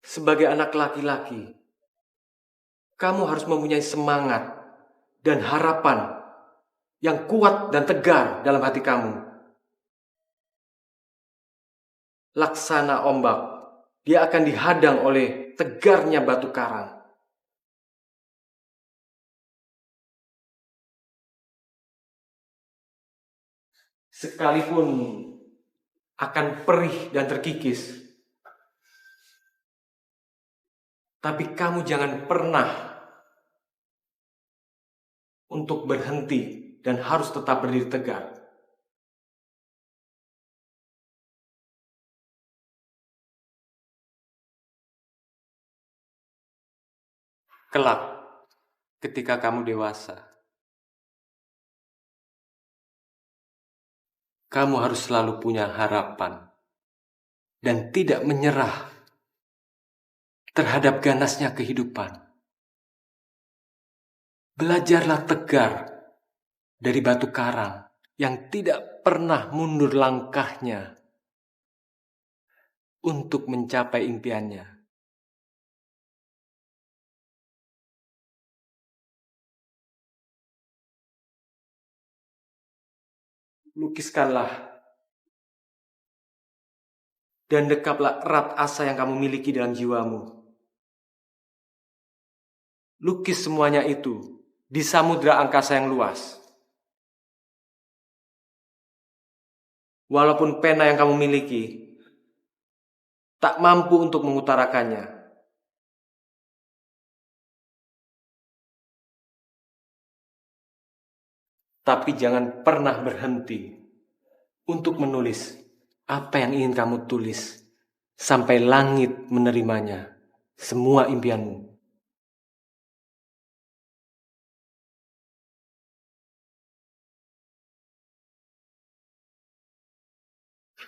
S6: Sebagai anak laki-laki, kamu harus mempunyai semangat dan harapan yang kuat dan tegar dalam hati kamu. Laksana ombak, dia akan dihadang oleh tegarnya batu karang. Sekalipun akan perih dan terkikis, tapi kamu jangan pernah untuk berhenti dan harus tetap berdiri tegar. Kelak, ketika kamu dewasa, kamu harus selalu punya harapan dan tidak menyerah terhadap ganasnya kehidupan. Belajarlah tegar dari batu karang yang tidak pernah mundur langkahnya untuk mencapai impiannya. Lukiskanlah dan dekaplah erat asa yang kamu miliki dalam jiwamu. Lukis semuanya itu di samudra angkasa yang luas. Walaupun pena yang kamu miliki tak mampu untuk mengutarakannya, tapi jangan pernah berhenti untuk menulis apa yang ingin kamu tulis sampai langit menerimanya, semua impianmu.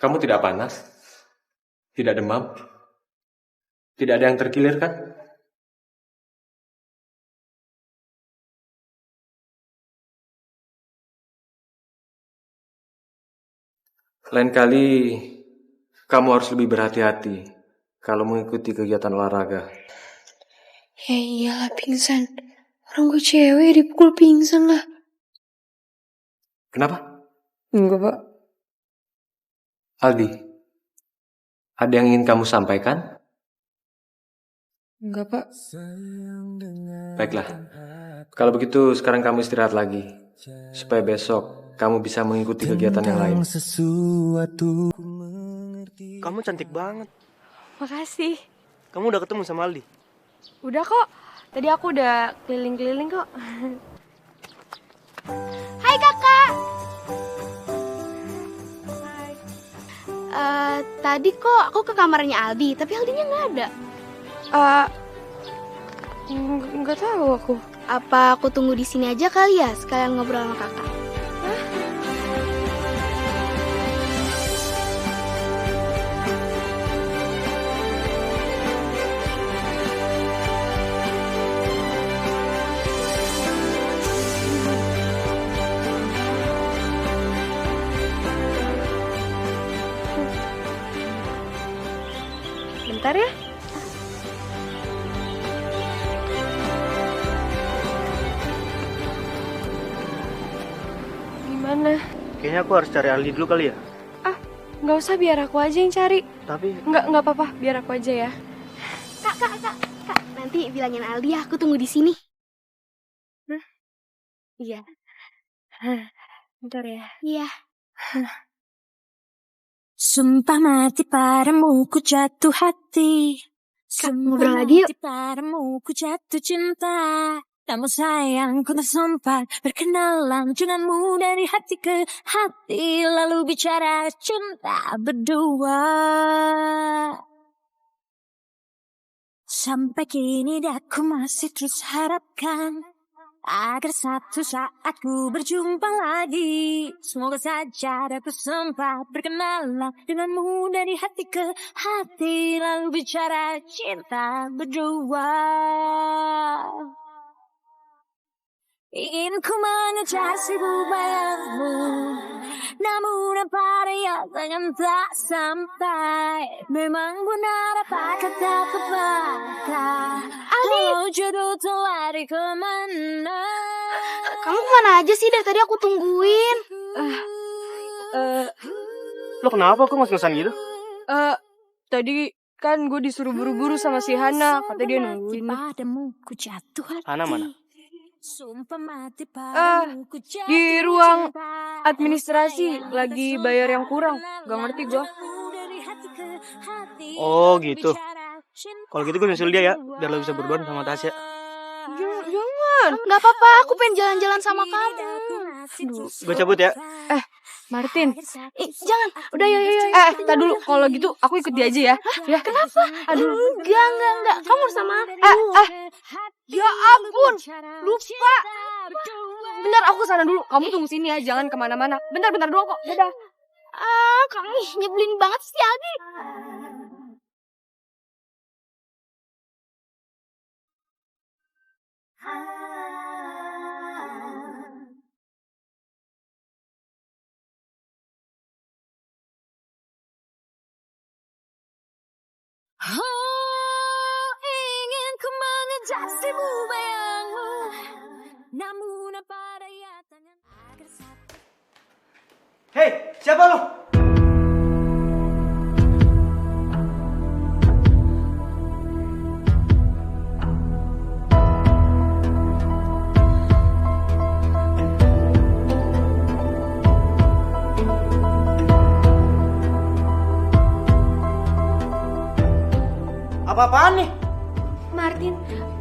S6: Kamu tidak panas? Tidak demam? Tidak ada yang terkilir kan? Lain kali kamu harus lebih berhati-hati kalau mengikuti kegiatan olahraga.
S3: Ya iyalah pingsan. Orang gue cewek dipukul pingsan lah.
S6: Kenapa?
S3: Enggak, Pak.
S6: Aldi, ada yang ingin kamu sampaikan?
S3: Enggak, Pak.
S6: Baiklah, kalau begitu sekarang kamu istirahat lagi, supaya besok kamu bisa mengikuti kegiatan yang lain.
S7: Kamu cantik banget.
S3: Makasih.
S7: Kamu udah ketemu sama Aldi?
S3: Udah kok. Tadi aku udah keliling-keliling kok.
S10: Hai kakak. Tadi kok aku ke kamarnya Aldi, tapi Aldinya nggak ada.
S3: Nggak tahu aku.
S10: Apa aku tunggu di sini aja kali ya, sekalian ngobrol sama kakak?
S3: Bentar ya. Gimana?
S7: Kayaknya aku harus cari Aldi dulu kali ya.
S3: Nggak usah, biar aku aja yang cari.
S7: Tapi
S3: Nggak apa-apa, biar aku aja ya.
S10: Kak. Nanti bilangin Aldi ya, aku tunggu di sini. Iya.
S3: Bentar ya.
S10: Iya.
S5: Sumpah mati padamu ku jatuh hati.
S10: Kak, ngobrol lagi yuk.
S5: Mati padamu ku jatuh cinta. Namun sayang ku tak sempat berkenalan denganmu dari hati ke hati. Lalu bicara cinta berdua. Sampai kini aku masih terus harapkan agar satu saat ku berjumpa lagi. Semoga saja aku sempat berkenalan denganmu dari hati ke hati. Lalu bicara cinta berdua. Ingin ku mengejar seribu bayangmu, namun apa daya tangan tak sampai. Memang benar apa kata pepatah, kalau jodoh terlari kemana.
S10: Kamu kemana aja sih? Dari tadi aku tungguin.
S7: lo kenapa kok ngos-ngosan gitu?
S3: Tadi kan gue disuruh buru-buru sama si Hana, kata dia nungguin.
S7: Hana mana?
S3: Di ruang administrasi lagi bayar yang kurang. Gak ngerti gue.
S7: Oh gitu. Kalau gitu gue nyusul dia ya, biar lo bisa berduaan sama Tasya.
S3: Jangan.
S10: Gak apa-apa, aku pengen jalan-jalan sama kamu.
S7: Gue cabut ya.
S3: Martin.
S10: Jangan. Udah yuk.
S3: Tar dulu. Kalau gitu aku ikut dia aja ya. Ya.
S10: Kenapa?
S3: Aduh.
S10: Enggak. Kamu harus sama aku.
S3: Ya ampun. Lupa. Bentar, aku sana dulu. Kamu tunggu sini ya. Jangan kemana-mana. Bentar doang kok. Dadah.
S10: Kamu nyebelin banget sih, Aldi.
S5: Ingin ku mengejar seribu bayangmu, namun apa daya tangan agar satu.
S7: Hei, siapa lo? Apa-apaan nih?
S3: Martin,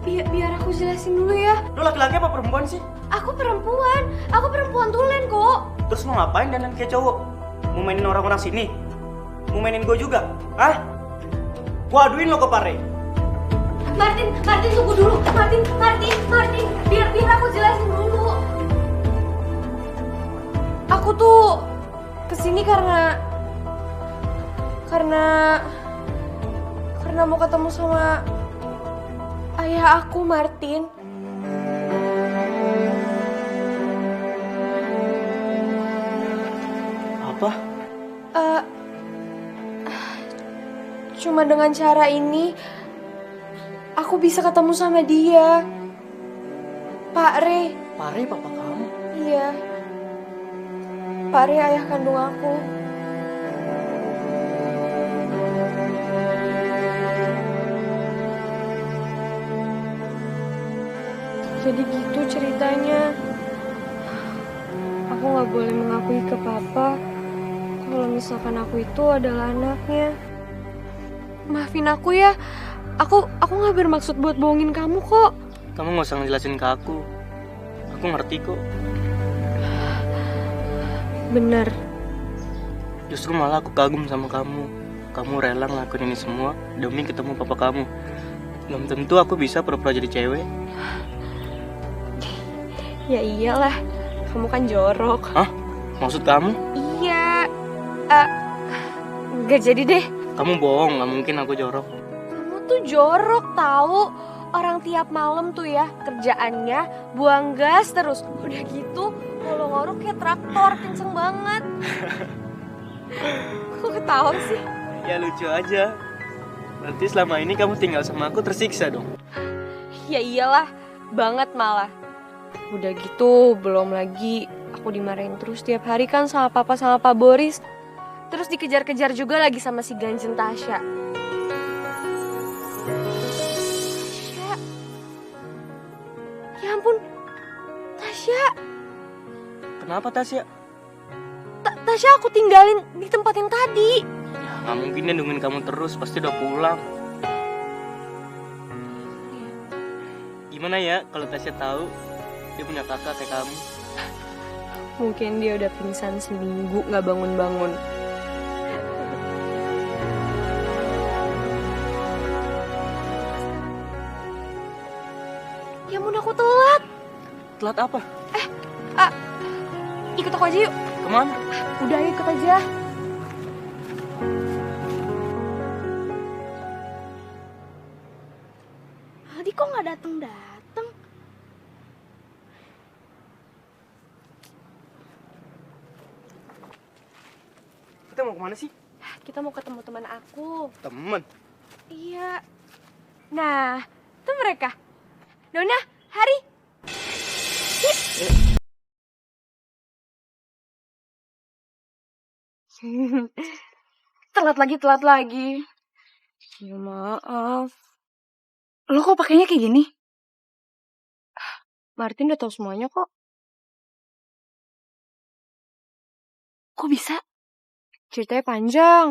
S3: biar aku jelasin dulu ya.
S7: Lo laki-laki apa perempuan sih?
S3: Aku perempuan tulen kok.
S7: Terus mau ngapain dandan kayak cowok? Mau mainin orang-orang sini? Mau mainin gue juga? Hah? Gue aduin lo ke Pare.
S3: Martin tunggu dulu. Martin, biar aku jelasin dulu. Aku tuh kesini karena mau ketemu sama ayah aku, Martin.
S7: Apa?
S3: Cuma dengan cara ini aku bisa ketemu sama dia. Pak Re.
S7: Pak Re papa kamu?
S3: Iya. Pak Re ayah kandung aku. Jadi gitu ceritanya. Aku gak boleh mengakui ke papa kalau misalkan aku itu adalah anaknya. Maafin aku ya. Aku gak bermaksud buat bohongin kamu kok.
S7: Kamu gak usah ngejelasin ke aku. Aku ngerti kok.
S3: Bener.
S7: Justru malah aku kagum sama kamu. Kamu rela ngelakuin ini semua demi ketemu papa kamu. Belum tentu aku bisa pura-pura jadi cewek.
S3: Ya iyalah, kamu kan jorok.
S7: Hah? Maksud kamu?
S3: Iya. Gak jadi deh.
S7: Kamu bohong, gak mungkin aku jorok.
S3: Kamu tuh jorok tahu. Orang tiap malam tuh ya kerjaannya buang gas terus. Udah gitu ngorok-ngorok kayak traktor, kenceng banget. Kok ketawa sih?
S7: Ya lucu aja. Berarti selama ini kamu tinggal sama aku tersiksa dong.
S3: Ya iyalah, banget malah. Udah gitu belum lagi aku dimarahin terus tiap hari kan sama papa sama Pak Boris. Terus dikejar-kejar juga lagi sama si ganjen Tasya. Ya ampun, Tasya.
S7: Kenapa Tasya?
S3: Tasya aku tinggalin di tempat yang tadi.
S7: Ya gak mungkin dia nungguin kamu terus, pasti udah pulang. Gimana ya kalau Tasya tahu dia punya kakak kayak kamu?
S3: Mungkin dia udah pingsan seminggu gak bangun-bangun. Ya ampun aku telat.
S7: Telat apa?
S3: Ikut aku aja yuk.
S7: Kemana?
S3: Udah ikut aja.
S10: Aldi kok nggak datang-datang?
S7: Kita mau kemana sih?
S3: Kita mau ketemu teman aku.
S7: Temen?
S3: Iya. Nah, itu mereka. Nona, Hari.
S2: Telat lagi. Ya maaf. Lo kok pakainya kayak gini?
S3: Martin udah tahu semuanya kok.
S2: Kok bisa?
S3: Ceritanya panjang.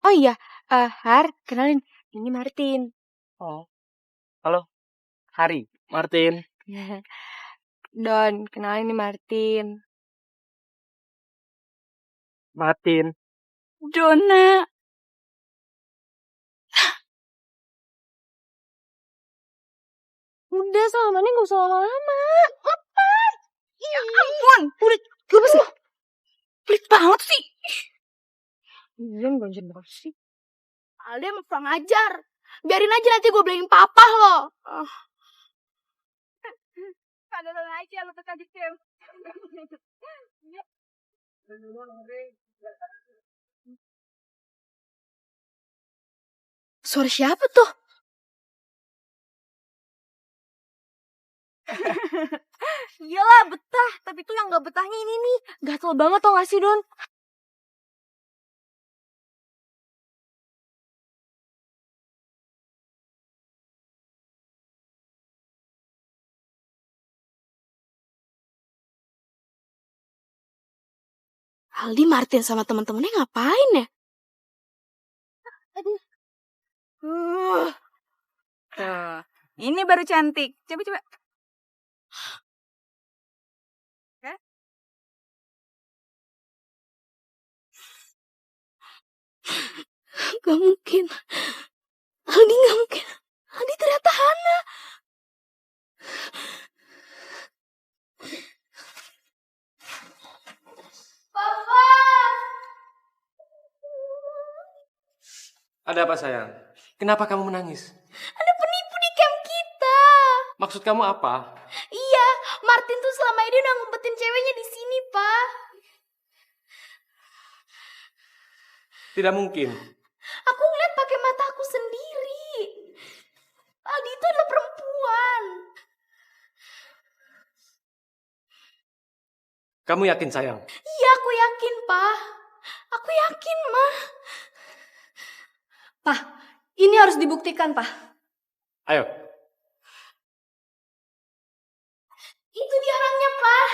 S3: Oh iya, Har, kenalin. Ini Martin.
S7: Oh. Halo. Hari. Martin.
S3: Don, kenalin ini Martin.
S7: Martin.
S2: Dona.
S3: Udah, salamannya gak usah lama-lama.
S2: Apa? Ya ampun. Udah, apa sih? Pelit banget sih.
S3: Iya, banjir banget sih.
S10: Aldi emang kurang ajar. Biarin aja nanti gue beliin papa lo.
S2: Sadar aja lo tadi Kem.
S10: Suara siapa tuh?
S3: Iyalah, betah. Tapi tuh yang gak betahnya ini nih. Gatel banget tau gak sih, Don?
S10: Aldi, Martin sama teman-temannya ngapain ya?
S2: Tuh, ini baru cantik. Coba.
S10: Gak mungkin. Aldi gak mungkin. Aldi ternyata Hana. Papa!
S6: Ada apa sayang? Kenapa kamu menangis?
S10: Ada penipu di camp kita.
S6: Maksud kamu apa?
S10: Iya, Martin tuh selama ini udah ngumpetin ceweknya di sini, Pak.
S6: Tidak mungkin.
S10: Aku ngeliat pakai mata aku sendiri. Aldi itu adalah perempuan.
S6: Kamu yakin sayang?
S10: Iya, aku yakin, Pak. Aku yakin, Ma.
S1: Pak, ini harus dibuktikan, Pak.
S6: Ayo.
S10: Itu dia orangnya, Pak.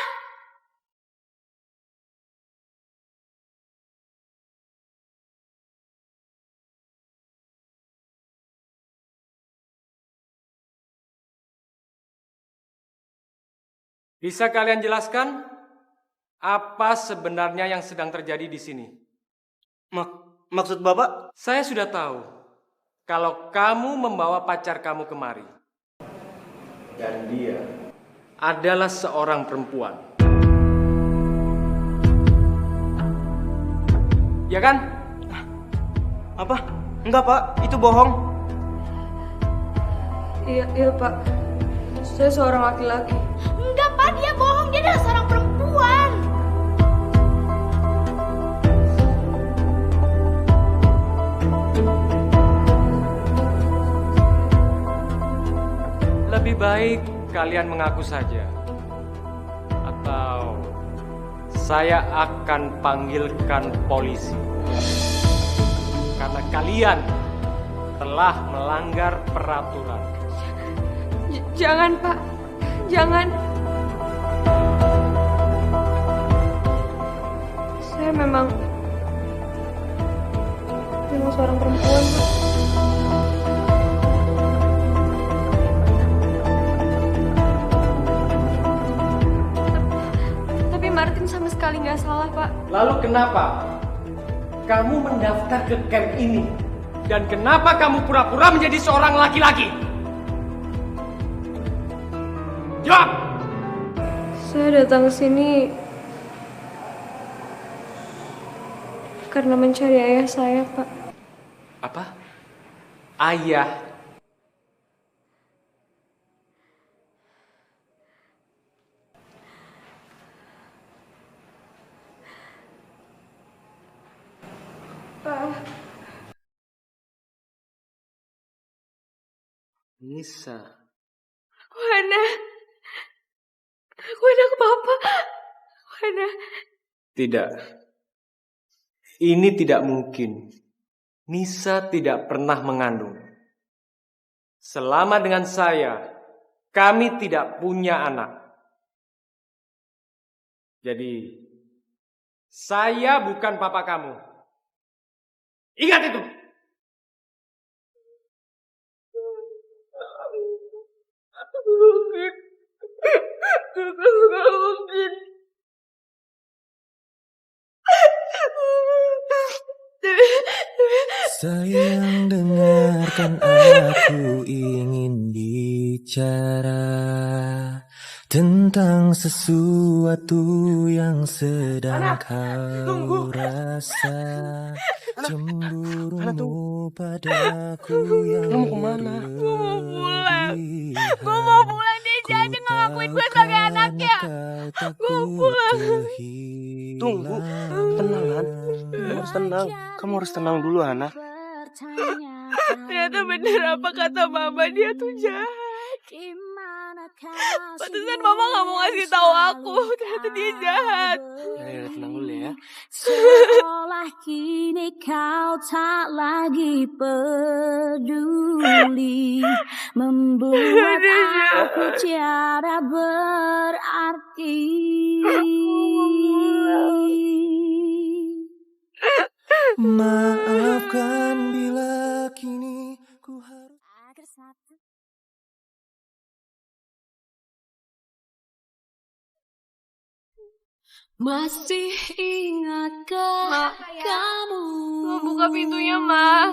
S6: Bisa kalian jelaskan? Apa sebenarnya yang sedang terjadi di sini?
S7: Maksud Bapak?
S6: Saya sudah tahu kalau kamu membawa pacar kamu kemari. Dan dia adalah seorang perempuan. Ya kan?
S7: Apa? Enggak, Pak. Itu bohong.
S3: Iya Pak. Saya seorang laki-laki.
S10: Enggak Pak, dia bohong. Dia adalah seorang perempuan.
S6: Lebih baik kalian mengaku saja. Atau saya akan panggilkan polisi. Karena kalian telah melanggar peraturan.
S3: Jangan Pak. Jangan. Saya memang seorang perempuan Pak. Martin sama sekali nggak salah, Pak.
S6: Lalu kenapa kamu mendaftar ke camp ini? Dan kenapa kamu pura-pura menjadi seorang laki-laki? Jawab!
S3: Saya datang ke sini karena mencari ayah saya, Pak.
S6: Apa? Ayah? Nisa.
S3: Wana. Aku anak Papa. Wana.
S6: Tidak. Ini tidak mungkin. Nisa tidak pernah mengandung. Selama dengan saya, kami tidak punya anak. Jadi, saya bukan papa kamu. Ingat itu.
S3: Mungkin.
S4: Sayang, dengarkan, aku ingin bicara tentang sesuatu yang sedang kau rasa. Cemburumu padaku yang
S2: Lu mau kemana? Gue mau pulang. Gue mau pulang. Dia jadi ngakuin gue sebagai anaknya. Gue mau pulang.
S7: Tunggu. Tenang, Han. Kamu harus tenang. Kamu harus tenang dulu, Hana.
S3: Ternyata bener apa kata Mama, dia tuh jahat. Pantesan Mama gak mau ngasih tahu aku. Ternyata dia jahat.
S7: Ya, tenang dulu ya.
S5: Seolah kini kau tak lagi peduli, membuat aku tiada berarti.
S4: Maafkan bila kini ku harus.
S5: Masih ingatkah kamu?
S3: Mau buka pintunya, Ma.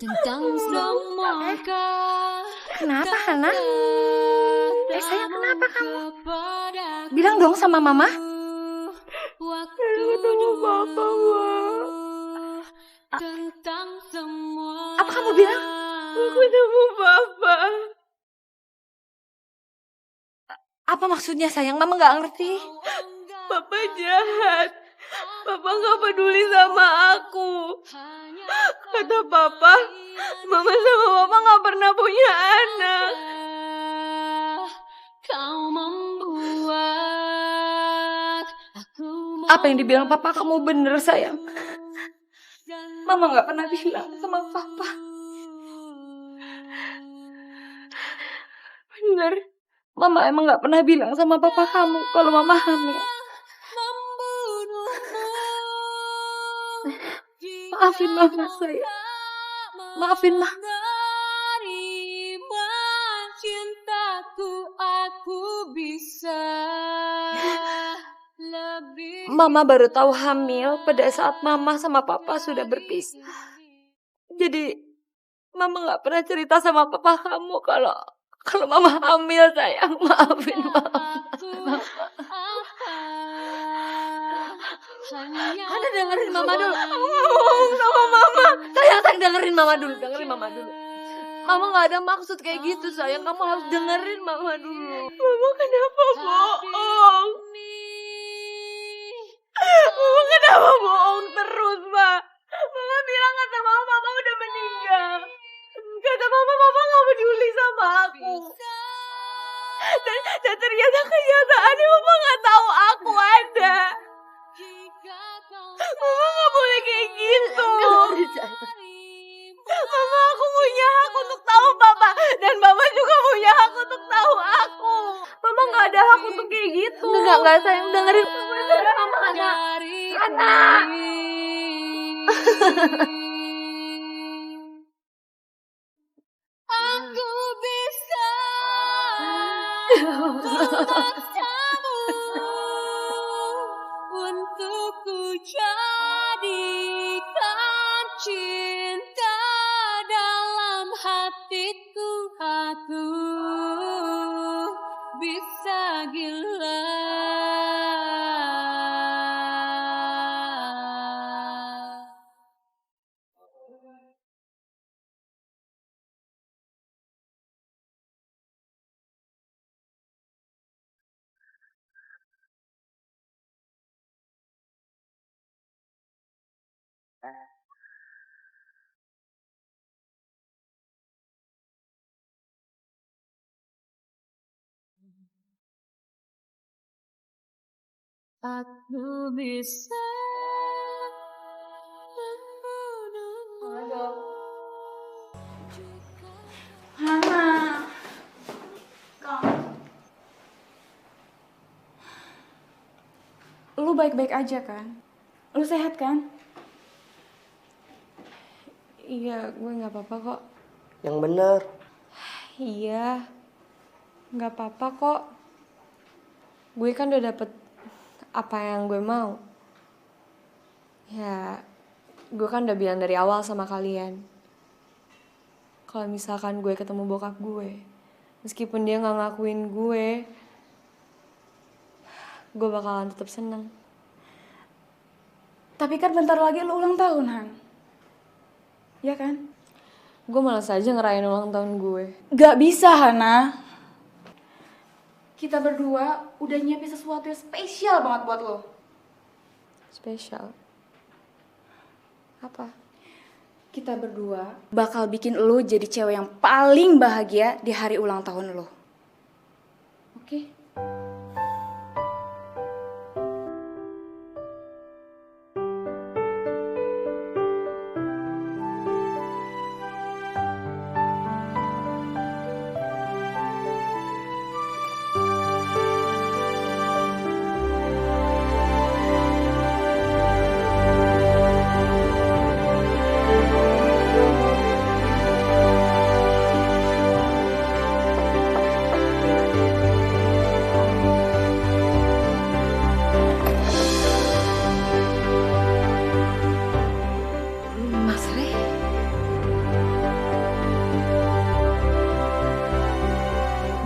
S5: Tentang semua
S1: Kenapa, Hana? Sayang, kenapa kamu? Bilang dong sama Mama.
S3: Aku ketemu Papa, Ma.
S1: Apa kamu bilang?
S3: Aku ketemu Papa.
S1: Apa maksudnya, sayang? Mama gak ngerti.
S3: Papa jahat. Papa gak peduli sama aku. Kata Papa, Mama sama Papa gak pernah punya anak.
S1: Apa yang dibilang Papa kamu bener, sayang. Mama gak pernah bilang sama Papa.
S3: Bener.
S1: Mama emang gak pernah bilang sama Papa kamu kalau Mama hamil. Maafin Mama, sayang. Maafin Mama.
S5: Cintaku, aku bisa
S1: Mama baru tahu hamil pada saat Mama sama Papa sudah berpisah. Jadi Mama nggak pernah cerita sama Papa kamu kalau Mama hamil, sayang. Maafin Mama. Hana, dengerin Mama dulu. Aku ngomong sama Mama. Sayang, dengerin Mama dulu. Mama nggak ada maksud kayak gitu, sayang. Kamu harus dengerin Mama dulu. Mama kenapa bohong? Mama kenapa bohong terus, Ma? Mama bilang kata Mama, Mama udah meninggal. Kata Mama gak peduli sama aku. Dan ternyata kenyataannya Mama gak tahu aku ada. Mama gak boleh kayak gitu. Mama, aku punya hak untuk tahu Papa. Dan Mama juga punya hak untuk tahu aku. Mama gak ada hak untuk kayak gitu. Enggak, sayang. Dengerin Mama, Hana.
S5: Aku bisa memaksamu untuk ku jadikan cinta dalam hatiku. Aku bisa gila. Aku bisa membunuhmu.
S2: Hana. Lu baik-baik aja kan? Lu sehat kan?
S3: Iya, gue nggak apa-apa kok.
S7: Yang bener.
S3: Iya, nggak apa-apa kok. Gue kan udah dapet apa yang gue mau. Ya, gue kan udah bilang dari awal sama kalian. Kalau misalkan gue ketemu bokap gue, meskipun dia nggak ngakuin gue bakalan tetap seneng.
S2: Tapi kan bentar lagi lu ulang tahun, Han. Ya kan?
S3: Gue malas aja ngerayain ulang tahun gue.
S2: Gak bisa, Hana. Kita berdua udah nyiapin sesuatu yang spesial banget buat lo.
S3: Spesial? Apa?
S2: Kita berdua bakal bikin lo jadi cewek yang paling bahagia di hari ulang tahun lo. Oke?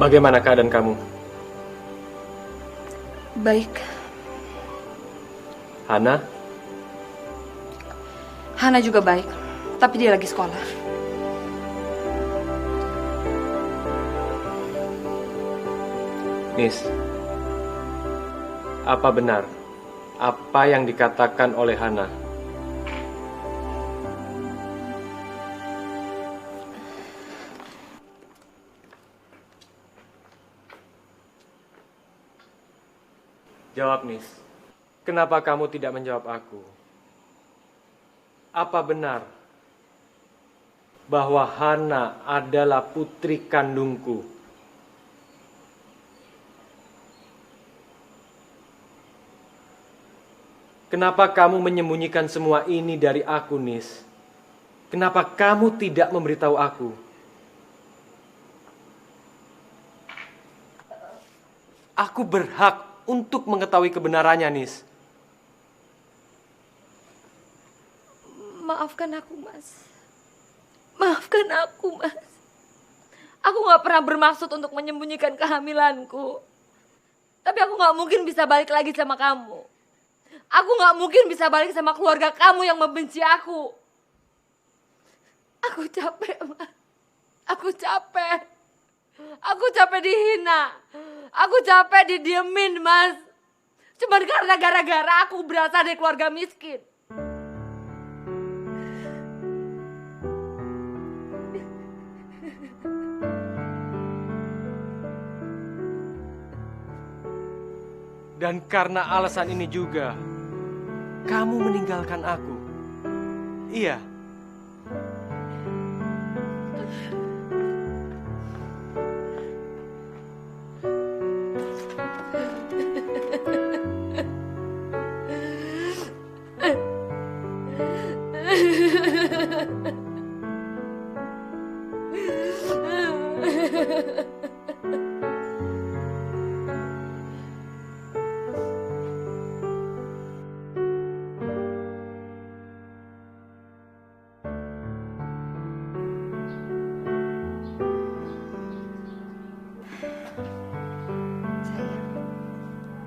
S6: Bagaimana keadaan kamu?
S2: Baik.
S6: Hana?
S2: Hana juga baik, tapi dia lagi sekolah.
S6: Nis, apa benar apa yang dikatakan oleh Hana? Jawab, Nis. Kenapa kamu tidak menjawab aku? Apa benar bahwa Hana adalah putri kandungku? Kenapa kamu menyembunyikan semua ini dari aku, Nis? Kenapa kamu tidak memberitahu aku? Aku berhak untuk mengetahui kebenarannya, Nis.
S1: Maafkan aku, Mas. Maafkan aku, Mas. Aku gak pernah bermaksud untuk menyembunyikan kehamilanku. Tapi aku gak mungkin bisa balik lagi sama kamu. Aku gak mungkin bisa balik sama keluarga kamu yang membenci aku. Aku capek, Mas. Aku capek. Aku capek dihina. Aku capek didiemin, Mas. Cuman karena gara-gara aku berasal dari keluarga miskin.
S6: Dan karena alasan ini juga, kamu meninggalkan aku. Iya.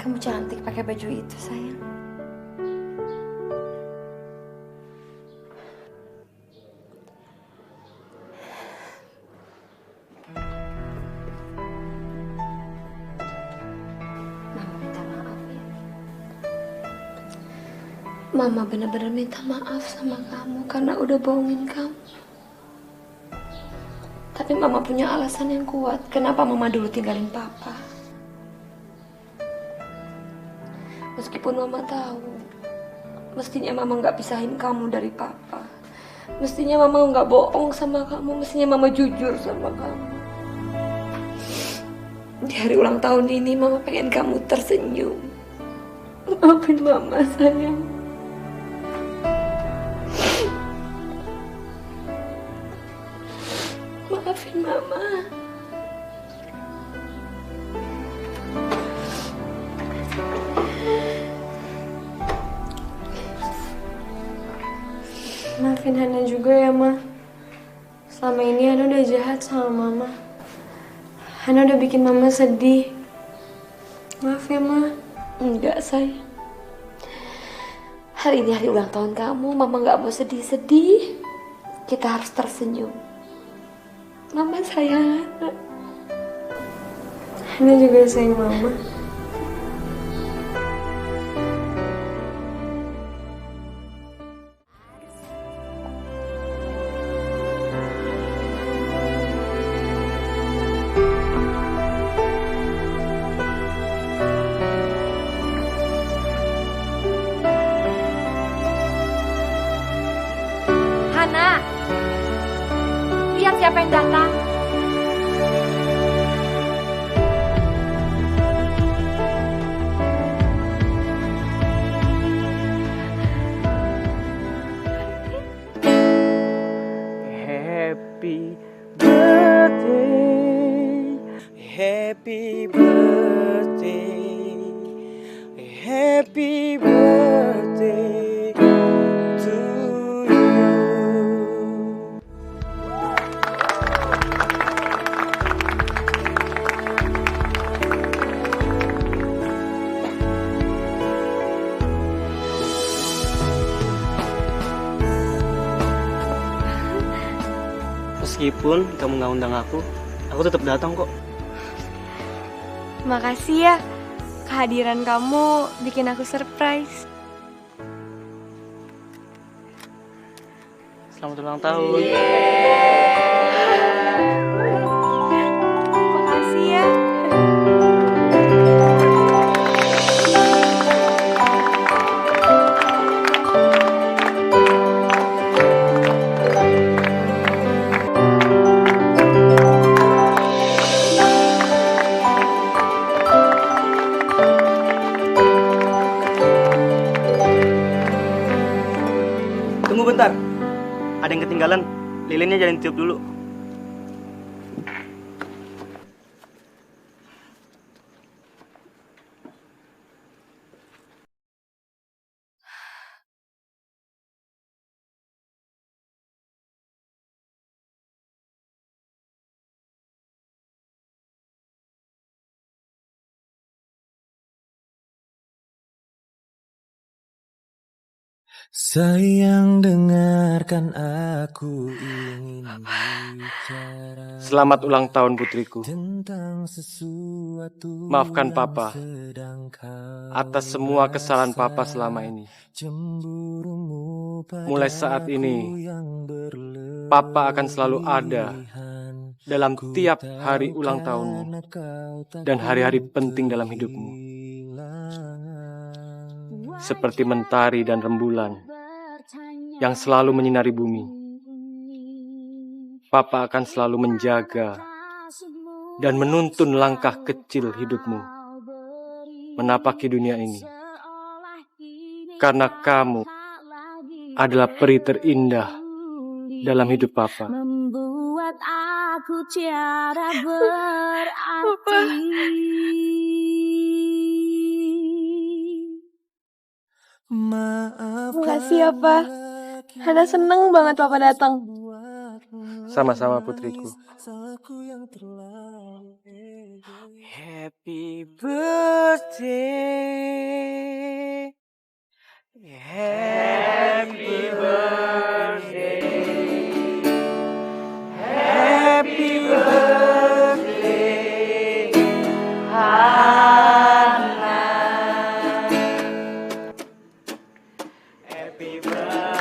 S3: Kamu cantik pakai baju itu, sayang. Mama minta maaf ya. Mama benar-benar minta maaf sama kamu karena udah bohongin kamu. Tapi Mama punya alasan yang kuat kenapa Mama dulu tinggalin Papa. Meskipun Mama tahu, mestinya Mama nggak pisahin kamu dari Papa. Mestinya Mama nggak bohong sama kamu, mestinya Mama jujur sama kamu. Di hari ulang tahun ini Mama pengen kamu tersenyum. Maafin Mama, sayang. Maafin Mama. Maafin Hana juga ya, Ma. Selama ini Hana udah jahat sama Mama. Hana udah bikin Mama sedih. Maaf ya, Ma. Enggak, sayang. Hari ini hari ulang tahun kamu, Mama gak mau sedih-sedih. Kita harus tersenyum. Mama sayang Hana. Hana juga sayang Mama.
S1: Hana, lihat siapa yang datang.
S7: Happy birthday, happy birthday, happy birthday to you. Meskipun kamu nggak undang aku tetap datang kok.
S3: Makasih ya. Kehadiran kamu bikin aku surprise.
S7: Selamat ulang tahun.
S3: Makasih ya.
S7: Tunggu bentar. Ada yang ketinggalan. Lilinnya jangan tiup dulu.
S4: Sayang, dengarkan aku ingin bicara.
S6: Selamat ulang tahun putriku.
S4: Tentang sesuatu
S6: Maafkan
S4: yang
S6: Papa
S4: sedang kau
S6: atas semua kesalahan Papa selama ini.
S4: Cemburumu
S6: Mulai saat ini,
S4: yang
S6: Papa akan selalu ada dalam tiap hari ulang tahunmu dan hari-hari penting dalam hidupmu. Seperti mentari dan rembulan yang selalu menyinari bumi. Papa akan selalu menjaga dan menuntun langkah kecil hidupmu menapaki dunia ini. Karena kamu adalah peri terindah dalam hidup Papa.
S5: Membuat aku tiada berarti.
S3: Makasih ya, Pak. Hana seneng banget Papa datang.
S6: Sama-sama putriku.
S7: Happy birthday. Happy birthday. Happy birthday. Hana. Happy birthday.